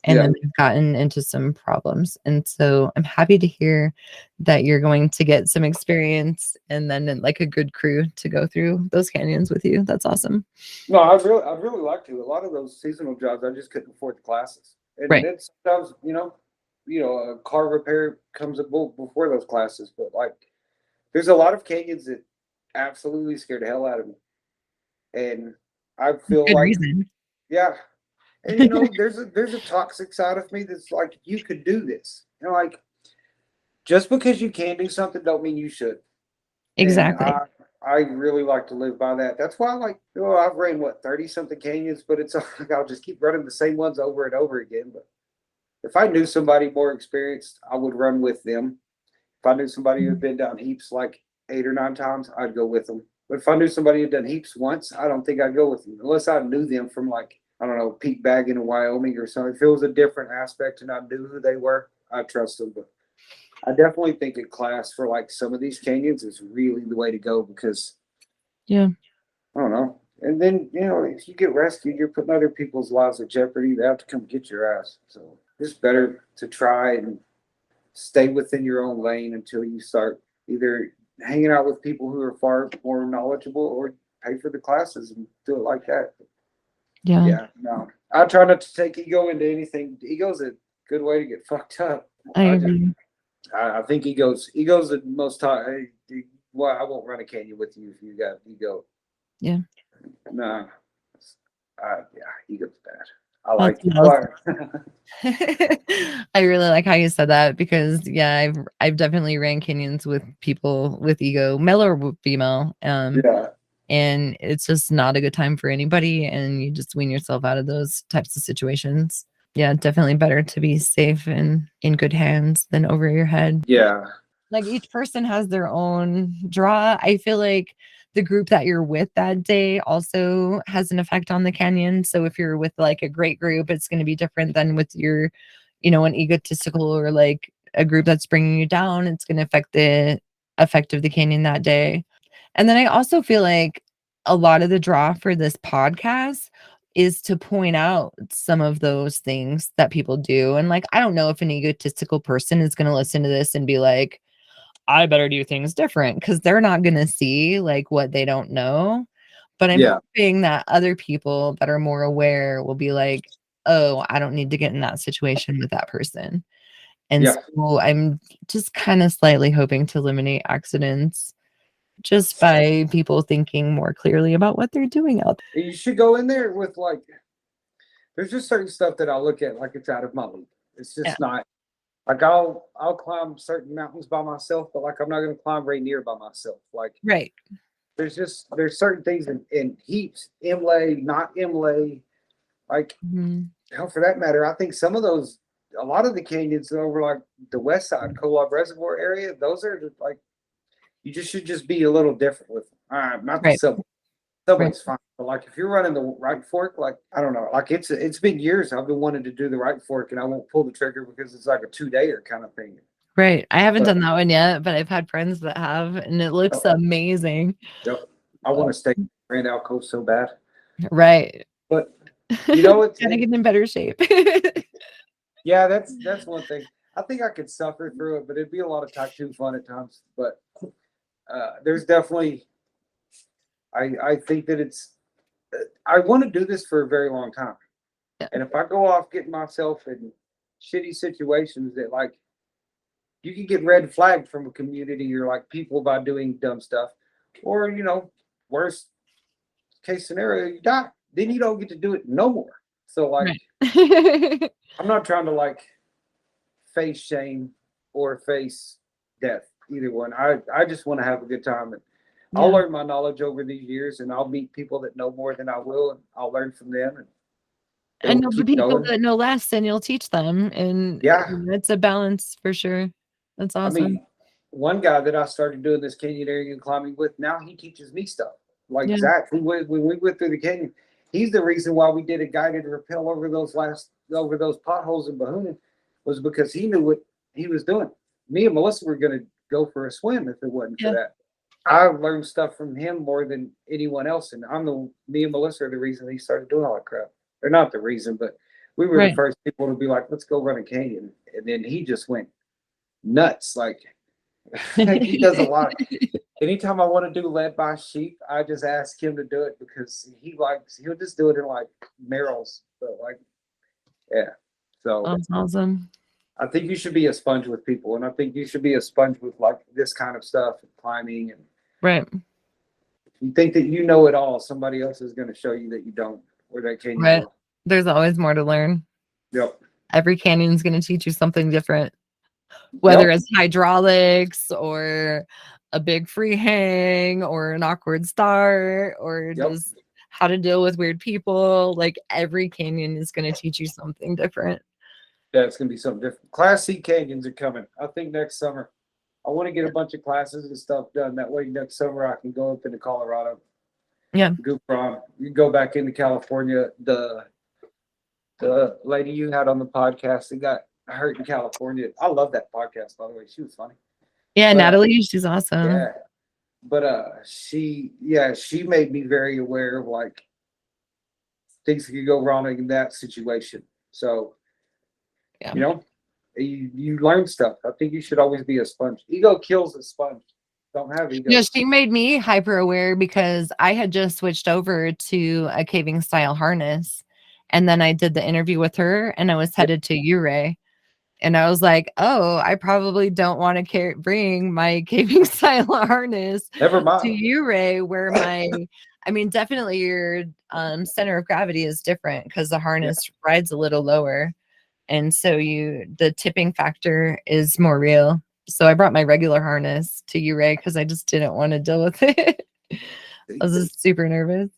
And yeah. then they've gotten into some problems. And so I'm happy to hear that you're going to get some experience and then like a good crew to go through those canyons with you. That's awesome. No, I'd really like to. A lot of those seasonal jobs, I just couldn't afford the classes, and Right. then sometimes a car repair comes before those classes. But like, there's a lot of canyons that absolutely scared the hell out of me, and I feel Good like, reason. yeah, and there's a toxic side of me that's like, you could do this, like just because you can do something don't mean you should. And Exactly. I really like to live by that. That's why, like, I've ran what 30 something canyons, but it's like I'll just keep running the same ones over and over again. But if I knew somebody more experienced, I would run with them. If I knew somebody who had been down heaps like 8 or 9 times, I'd go with them. But if I knew somebody who'd done heaps once, I don't think I'd go with them unless I knew them from like, I don't know, peak bagging in Wyoming or something. If it was a different aspect and I knew who they were, I trust them. But I definitely think a class for like some of these canyons is really the way to go because Yeah. I don't know. And then, if you get rescued, you're putting other people's lives at jeopardy. They have to come get your ass. So it's better to try and stay within your own lane until you start either hanging out with people who are far more knowledgeable or pay for the classes and do it like that. Yeah. Yeah, no. I try not to take ego into anything. Ego's a good way to get fucked up. I I just agree. I think ego's the most high. Well, I won't run a canyon with you if you got ego. Yeah. Nah. Yeah, ego's bad. I That's like it. what Why? I really like how you said that because yeah, I've definitely ran canyons with people with ego, male or female. Yeah, And it's just not a good time for anybody, and you just wean yourself out of those types of situations. Yeah, definitely better to be safe and in good hands than over your head. yeah, Like each person has their own draw. I feel like the group that you're with that day also has an effect on the canyon. So if you're with like a great group, it's going to be different than with your, an egotistical or like a group that's bringing you down. It's going to affect the effect of the canyon that day. And then I also feel like a lot of the draw for this podcast is to point out some of those things that people do. And like, I don't know if an egotistical person is going to listen to this and be like, I better do things different because they're not going to see like what they don't know. But I'm yeah, hoping that other people that are more aware will be like, oh, I don't need to get in that situation with that person. And yeah. so I'm just kind of slightly hoping to eliminate accidents just by people thinking more clearly about what they're doing out You should go in there with like. There's just certain stuff that I look at like it's out of my league. It's there. just not like I'll climb certain mountains by myself, but like I'm not gonna climb Rainier by myself. Like Yeah, right. there's certain things in heaps, inlay, not inlay. Like Mhm. hell, for that matter, I think some of those, a lot of the canyons over like the west side, Kolob Reservoir area, those are just like you just should just be a little different with them. Not the Right, subway. right, Subway's fine, but like if you're running the right fork, like I don't know, like it's been years I've been wanting to do the right fork, and I won't pull the trigger because it's like a 2-dayer kind of thing. right. I haven't But done that one yet, but I've had friends that have, and it looks oh, amazing. yep, I want to stay Grand Alco so bad, Right. but it's Gotta get in better shape. yeah, that's one thing. I think I could suffer through it, but it'd be a lot of tattoo fun at times. But there's definitely, I think that I want to do this for a very long time. Yeah. And if I go off getting myself in shitty situations that like you can get red flagged from a community or like people by doing dumb stuff, or worst case scenario, you die. Then you don't get to do it no more. So like, Right. I'm not trying to like face shame or face death. Either one. I just want to have a good time, and I'll Yeah. learn my knowledge over these years, and I'll meet people that know more than I will, and I'll learn from them, and And it'll know the keep people going. that know less and you'll teach them. And Yeah, it's a balance for sure. That's I awesome. mean, one guy that I started doing this canyoneering and climbing with, now he teaches me stuff. Like Yeah. Zach, when we went through the canyon, he's the reason why we did a guided rappel over those potholes in Bahuna, was because he knew what he was doing. Me and Melissa were going to go for a swim if it wasn't for Yeah. that. I learned stuff from him more than anyone else, and me and Melissa are the reason he started doing all that crap. They're not the reason, but we were the Right. first people to be like, "Let's go run a canyon," and then he just went nuts. Like he does a lot. Anytime I want to do led by sheep, I just ask him to do it because he'll just do it in like Merrill's. But like, yeah. So That's awesome. I think you should be a sponge with people, and I think you should be a sponge with like this kind of stuff and climbing. And Right. if you think that you know it all, somebody else is going to show you that you don't, or that canyon Right. will. There's always more to learn. Yep. Every canyon is going to teach you something different, whether Yep. it's hydraulics or a big free hang or an awkward start or Yep. just how to deal with weird people. Like every canyon is going to teach you something different. Yeah, it's going to be something different. Class C canyons are coming. I think next summer. I want to get a bunch of classes and stuff done. That way, next summer I can go up into Colorado, Yeah. go from. You go back into California. The lady you had on the podcast that got hurt in California. I love that podcast, by the way. She was funny. Yeah. But Natalie, she's awesome. yeah, but she made me very aware of like things that could go wrong in that situation. So Yeah. you know, you learn stuff. I think you should always be a sponge. Ego kills a sponge. Don't have Yeah, ego. she made me hyper aware because I had just switched over to a caving style harness. And then I did the interview with her and I was Yeah, headed to Uray. And I was like, oh, I probably don't want to bring my caving style harness never to mind. Uray where I mean, definitely your center of gravity is different because the Yeah. harness rides a little lower. And so the tipping factor is more real. So I brought my regular harness to you, Ray, because I just didn't want to deal with it. I was just super nervous.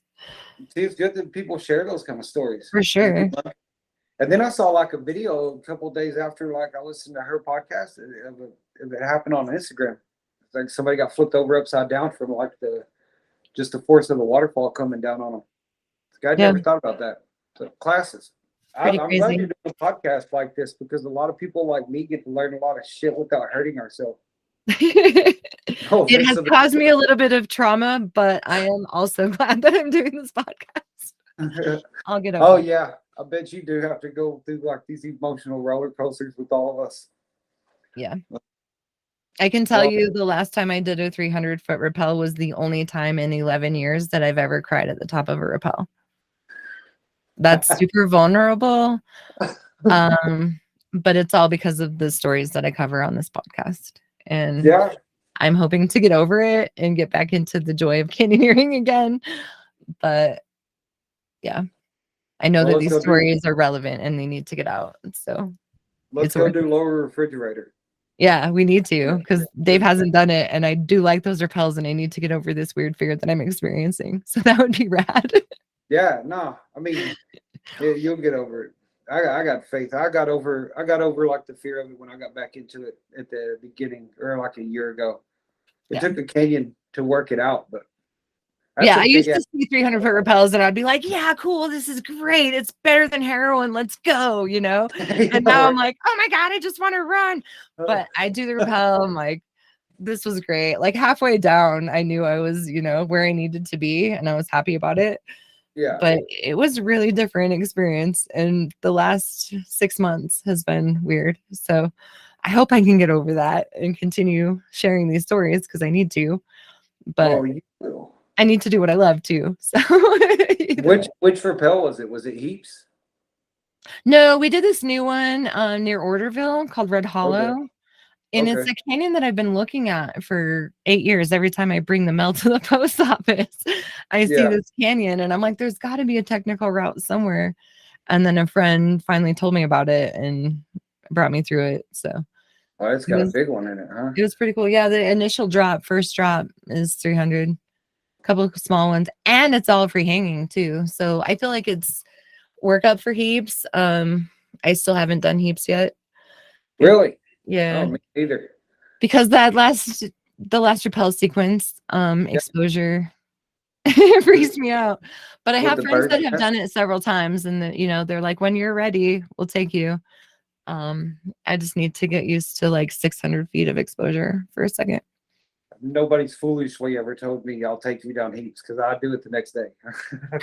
See, it's good that people share those kind of stories. For sure. And then I saw like a video a couple of days after, like I listened to her podcast. It happened on Instagram. It's like somebody got flipped over upside down from like just the force of the waterfall coming down on them. I Yeah, never thought about that. So classes. pretty I'm glad crazy. you're doing a podcast like this because a lot of people like me get to learn a lot of shit without hurting ourselves. No It offense has to caused me a little bit of trauma, but I am also glad that I'm doing this podcast. I'll get over Oh it. yeah, I bet you do have to go through like these emotional roller coasters with all of us. Yeah. I can tell Well, you the last time I did a 300-foot rappel was the only time in 11 years that I've ever cried at the top of a rappel. That's super vulnerable. But it's all because of the stories that I cover on this podcast. And yeah, I'm hoping to get over it and get back into the joy of canyoneering again. But yeah, I know well that these stories are relevant and they need to get out. So let's it's go worth do it. lower refrigerator. Yeah, we need to because Dave hasn't done it. And I do like those rappels and I need to get over this weird fear that I'm experiencing. So that would be rad. Yeah, no, I mean you'll get over it. I got faith. I got over like the fear of it when I got back into it at the beginning or like a year ago. It Yeah. took a canyon to work it out, but that's Yeah, a I big used to see 300-foot rappels and I'd be like, yeah, cool. This is great. It's better than heroin. Let's go, you know? And now I'm like, oh my God, I just want to run. But I do the rappel. I'm like, this was great. Like halfway down, I knew I was, where I needed to be and I was happy about it. yeah. But it was a really different experience. And the last 6 months has been weird. So I hope I can get over that and continue sharing these stories because I need to. But Oh, you will. I need to do what I love too. So Which rappel was it? Was it Heaps? no, we did this new one near Orderville called Red Okay. Hollow. And it's Okay. a canyon that I've been looking at for 8 years. Every time I bring the mail to the post office, I see Yeah. this canyon and I'm like, there's got to be a technical route somewhere. And then a friend finally told me about it and brought me through it. So Oh, it's it got a was big one in it, huh? it was pretty cool. Yeah, the initial first drop is 300, a couple of small ones, and it's all free hanging too. So I feel like it's work up for heaps. I still haven't done heaps yet. Really? Yeah, Oh, me either. because the last rappel sequence, Yeah. exposure it freaks me out. But I With have the friends bird that have nest? done it several times, and they're like, when you're ready, we'll take you. I just need to get used to like 600 feet of exposure for a second. Nobody's foolishly ever told me I'll take you down Heaps because I do it the next day.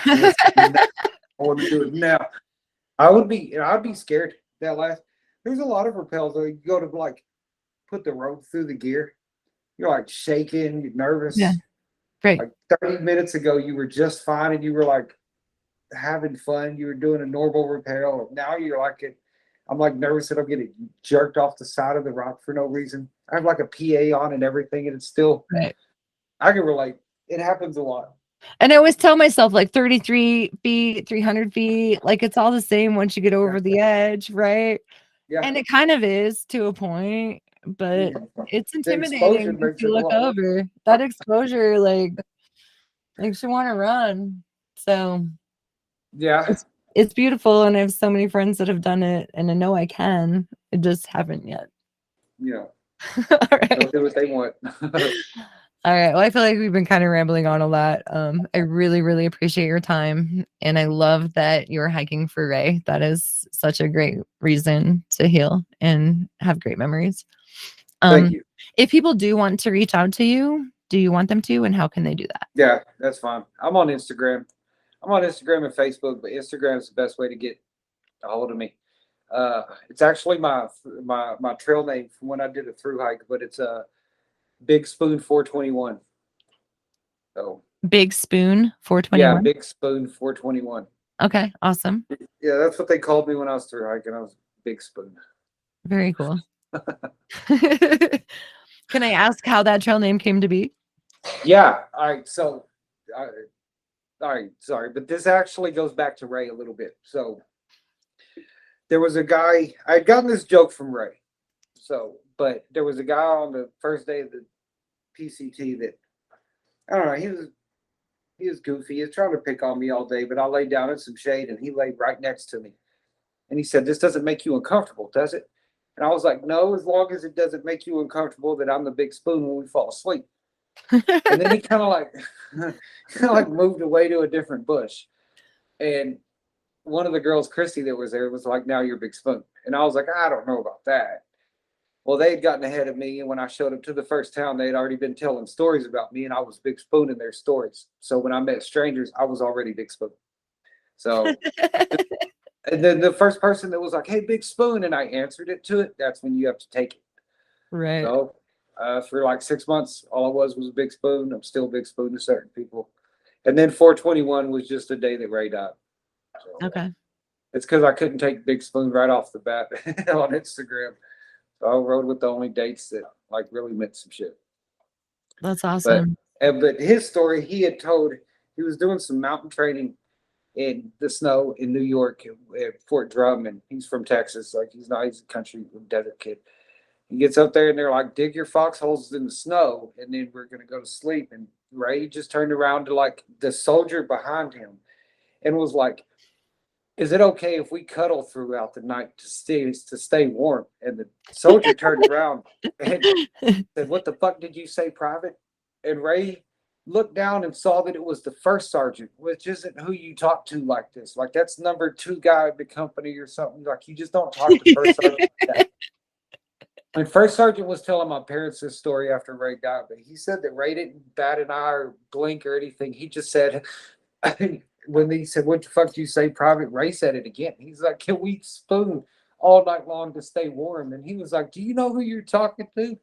I want to do it now. I'd be scared that last. There's a lot of rappels that you go to like put the rope through the gear. You're like shaking, you're nervous. Yeah, great. Like 30 minutes ago, you were just fine and you were like having fun. You were doing a normal rappel. Now you're like, I'm like nervous that I'm getting jerked off the side of the rock for no reason. I have like a PA on and everything, and it's still, Right. I can relate. It happens a lot. And I always tell myself like 33 feet, 300 feet, like it's all the same once you get over the edge, right? Yeah. And it kind of is to a point, but it's The exposure intimidating if makes you it a look lot worse. over. That exposure, like, makes you want to run. So Yeah. it's beautiful, and I have so many friends that have done it, and I know I can. I just haven't yet. Yeah. All right. They'll do what they want. All right. Well, I feel like we've been kind of rambling on a lot. I really, really appreciate your time. And I love that you're hiking for Ray. That is such a great reason to heal and have great memories. Thank you. If people do want to reach out to you, do you want them to? And how can they do that? Yeah, that's fine. I'm on Instagram. I'm on Instagram and Facebook, but Instagram is the best way to get a hold of me. It's actually my trail name from when I did a through hike, but it's a Big Spoon 421. So Big Spoon yeah, 421. Big Spoon 421. Okay. Awesome. Yeah, that's what they called me when I was through hiking. I was Big Spoon. Very cool. Can I ask how that trail name came to be? Yeah. All right. So all right, sorry, but this actually goes back to Ray a little bit. So there was a guy, I'd gotten this joke from Ray. So, but there was a guy on the first day of the PCT that, I don't know, he was goofy. He was trying to pick on me all day, but I laid down in some shade and he laid right next to me. And he said, "This doesn't make you uncomfortable, does it?" And I was like, "No, as long as it doesn't make you uncomfortable that I'm the big spoon when we fall asleep." And then he kind of like, kind of like moved away to a different bush. And one of the girls, Christy, that was there, was like, "Now you're big spoon." And I was like, "I don't know about that." Well, they had gotten ahead of me, and when I showed up to the first town, they had already been telling stories about me, and I was big spoon in their stories. So when I met strangers, I was already big spoon. So, and then the first person that was like, "Hey, big spoon," and I answered it to it, that's when you have to take it. Right. So, for like 6 months, all I was a big spoon. I'm still a big spoon to certain people. And then 421 was just the day that Ray died. So Okay. it's because I couldn't take big spoon right off the bat on Instagram. So I rode with the only dates that like really meant some shit. That's But awesome. but his story, he had told he was doing some mountain training in the snow in New York at Fort Drum, and he's from Texas. Like he's a country desert kid. He gets up there and they're like, "Dig your foxholes in the snow, and then we're gonna go to sleep." And Ray just turned around to like the soldier behind him and was like, "Is it okay if we cuddle throughout the night to stay warm?" And the soldier turned around and said, "What the fuck did you say, Private?" And Ray looked down and saw that it was the first sergeant, which isn't who you talk to like this. Like that's number two guy at the company or something. Like you just don't talk to first sergeant like that. And first sergeant was telling my parents this story after Ray died, but he said that Ray didn't bat an eye or blink or anything. He just said, when he said, "What the fuck do you say, Private?" Ray said it again. He's like, "Can we spoon all night long to stay warm?" And he was like, "Do you know who you're talking to?"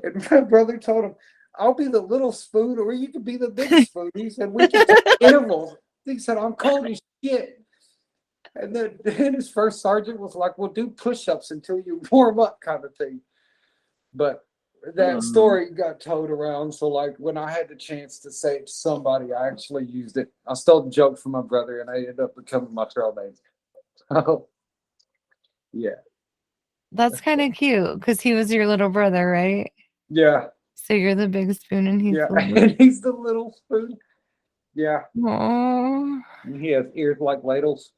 And my brother told him, "I'll be the little spoon or you could be the big spoon." He said, "We can take intervals." He said, "I'm cold as shit." And then his first sergeant was like, "Well, do push ups until you warm up," kind of thing. But that Oh, story got told around. So, like, when I had the chance to say it to somebody, I actually used it. I stole the joke from my brother and I ended up becoming my trail name. So, yeah. that's kind of cute because he was your little brother, right? Yeah. So you're the big spoon and he's Yeah. the little. And he's the little spoon. Yeah. Aw. And he has ears like ladles.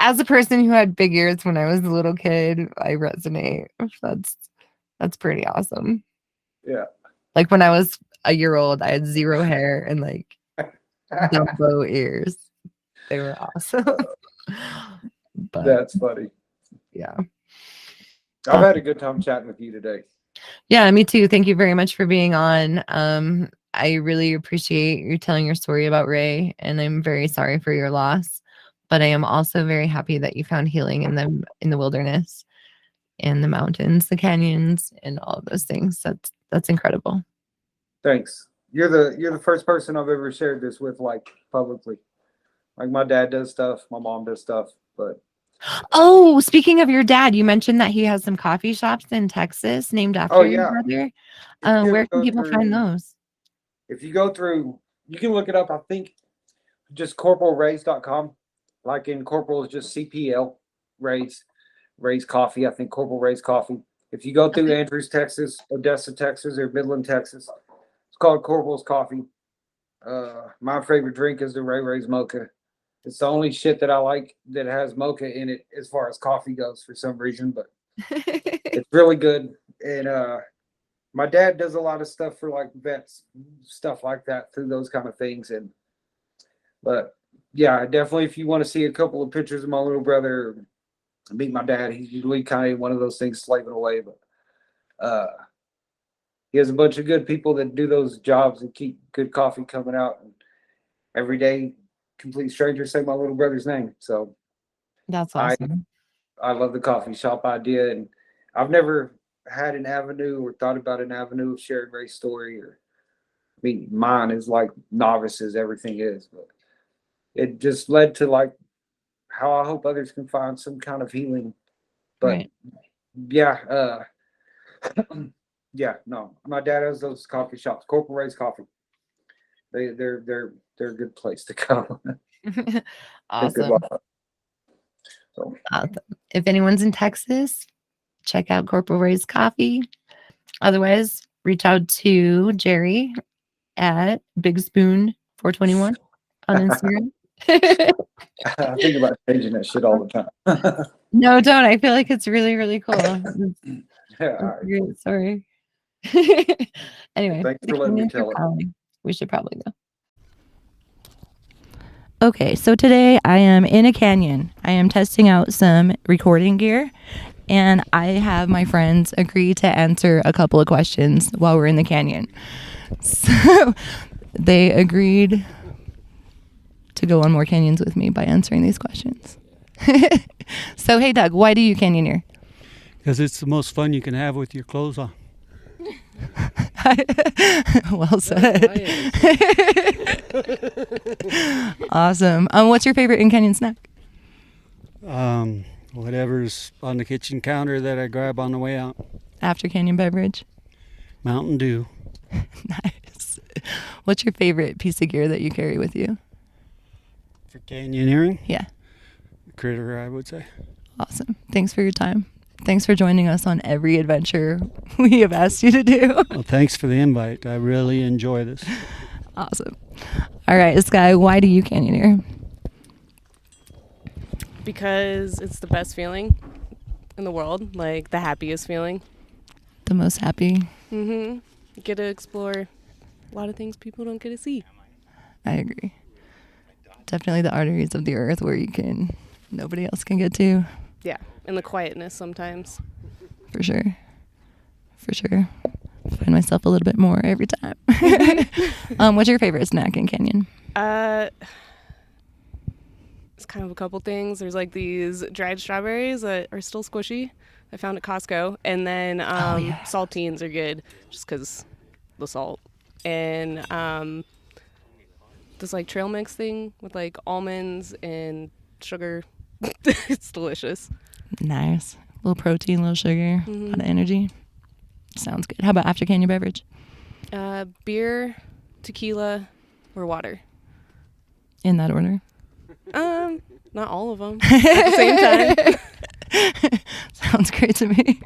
As a person who had big ears when I was a little kid, I resonate. That's pretty awesome. Yeah. Like when I was a year old, I had zero hair and like Dumbo ears. They were awesome. But That's funny. yeah. I've Uh, had a good time chatting with you today. yeah, me too. Thank you very much for being on. I really appreciate you telling your story about Ray, and I'm very sorry for your loss. But I am also very happy that you found healing in the wilderness and the mountains, the canyons, and all of those things. That's incredible. Thanks. You're the first person I've ever shared this with like publicly. Like my dad does stuff, my mom does stuff, but Oh, speaking of your dad, you mentioned that he has some coffee shops in Texas named oh after your yeah, brother. if you ever Where can go people find through, those? if you go through, you can look it up. I think just corporalrays.com. Like in corporal is just CPL Rays, Rays Coffee. I think Corporal Rays Coffee. If you go through Okay. Andrews, Texas, Odessa, Texas, or Midland, Texas, it's called Corporal's Coffee. My favorite drink is the Ray Ray's Mocha. It's the only shit that I like that has mocha in it as far as coffee goes for some reason, but it's really good. And my dad does a lot of stuff for like vets, stuff like that through those kind of things. And but yeah, definitely if you want to see a couple of pictures of my little brother, meet my dad. He's usually kind of one of those things slaving away, but uh he has a bunch of good people that do those jobs and keep good coffee coming out. And every day, complete strangers say my little brother's name. So That's I awesome. I love the coffee shop idea, and I've never had an avenue or thought about an avenue of sharing Ray's story. Or I mean, mine is like novice as everything is, but it just led to like how I hope others can find some kind of healing. But Right. yeah, yeah, no, my dad has those coffee shops, Corporal Ray's Coffee. They're a good place to come. Good Awesome. luck. So Awesome. If anyone's in Texas, check out Corporal Ray's Coffee. Otherwise, reach out to Jerry at Big Spoon 421 on Instagram. I think about changing that shit all the time. No, don't. I feel like it's really, really cool. Yeah, all right. Great story. Anyway, Thanks the for letting me canyons are tell it. calling. We should probably go. Okay, so today I am in a canyon. I am testing out some recording gear, and I have my friends agree to answer a couple of questions while we're in the canyon. So they agreed to go on more canyons with me by answering these questions. So, hey, Doug, why do you canyoneer? Because it's the most fun you can have with your clothes on. Well said. Awesome. What's your favorite in-canyon snack? Whatever's on the kitchen counter that I grab on the way out. After canyon beverage? Mountain Dew. Nice. What's your favorite piece of gear that you carry with you? For canyoneering? Yeah. Critter, I would say. Awesome. Thanks for your time. Thanks for joining us on every adventure we have asked you to do. Well, thanks for the invite. I really enjoy this. Awesome. All right, Sky, why do you canyoneer? Because it's the best feeling in the world, like the happiest feeling. The most happy? You get to explore a lot of things people don't get to see. I agree. Definitely the arteries of the earth where nobody else can get to. Yeah, and the quietness sometimes. For sure. For sure. Find myself a little bit more every time. What's your favorite snack in Canyon? It's kind of a couple things. There's like these dried strawberries that are still squishy. I found at Costco. And then saltines are good just because the salt. And this like trail mix thing with like almonds and sugar. It's delicious. Nice. A little protein, a little sugar, a lot of energy. Sounds good. How about after canyon beverage? Beer, tequila, or water. In that order? Not all of them at the same time. Sounds great to me.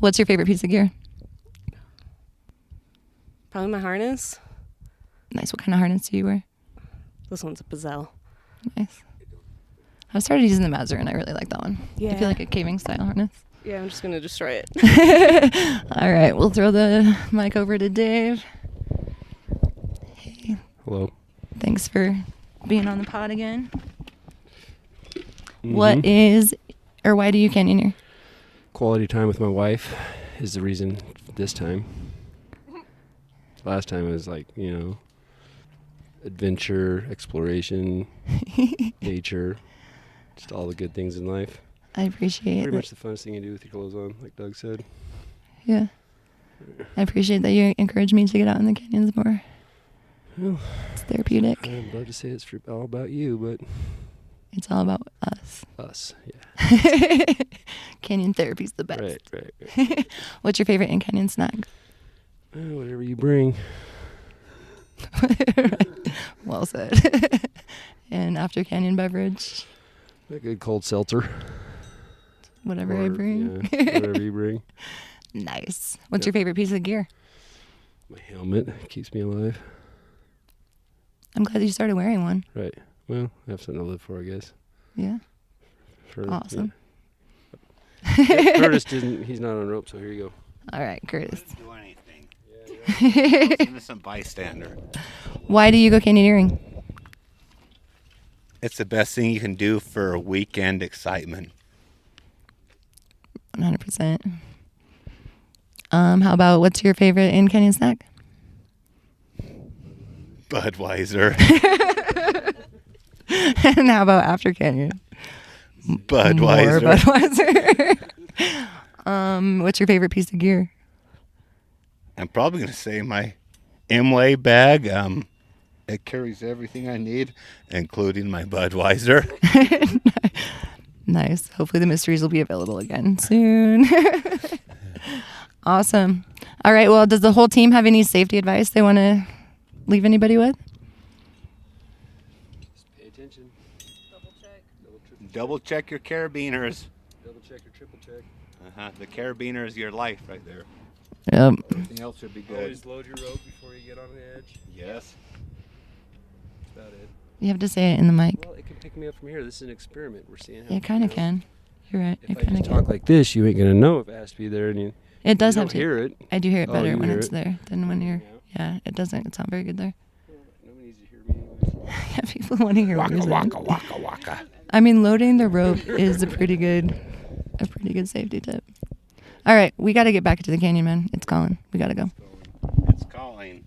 What's your favorite piece of gear? Probably my harness. Nice. What kind of harness do you wear? This one's a Bezel. Nice. I started using the Mazur and I really like that one. Yeah. I feel like a caving style harness. Yeah, I'm just going to destroy it. All right. We'll throw the mic over to Dave. Hey. Hello. Thanks for being on the pod again. What is, or why do you canyoneer? Quality time with my wife is the reason this time. Last time it was like, adventure, exploration, nature, just all the good things in life. I appreciate Pretty it. much the funnest thing you do with your clothes on, like Doug said. Yeah. I appreciate that you encourage me to get out in the canyons more. Well, It's therapeutic. I'd love to say it's all about you, but It's all about us. us, yeah. Canyon therapy's the best. Right. What's your favorite in-canyon snack? Whatever you bring. Well said. And after canyon beverage? A good cold seltzer. Whatever I bring. Yeah, whatever you bring. Nice. What's your favorite piece of gear? My helmet keeps me alive. I'm glad you started wearing one. Right. Well, I have something to live for, I guess. Yeah. For, Awesome. Yeah. Curtis he's not on rope, so here you go. All right, Curtis. Do anything. I was innocent bystander. Why do you go canyoneering? It's the best thing you can do for weekend excitement. 100%. How about what's your favorite in-canyon snack? Budweiser. And how about after canyon? Budweiser. More Budweiser. What's your favorite piece of gear? I'm probably going to say my Imlay bag. It carries everything I need, including my Budweiser. Nice. Hopefully the mysteries will be available again soon. Awesome. All right. Well, does the whole team have any safety advice they want to leave anybody with? Just pay attention. Double check your carabiners. Double check or triple check. The carabiner is your life right there. Yep. Everything else should be good. Always load your rope before you get on the edge. Yes. That's about it. You have to say it in the mic. Well, it can pick me up from here. This is an experiment. We're seeing how It kind of can. You're right. If It I kind of just can. talk like this, you ain't gonna know if it has to be there, and you It does you have don't to. hear it. I do hear it Oh, better you when hear it's it? there than when you're. Yeah, it doesn't. It's not very good there. Nobody needs to hear me anyway. Yeah, people want to hear what you're saying. waka waka. I mean, loading the rope is a pretty good safety tip. All right, we got to get back to the canyon, man. It's calling. We got to go. It's calling.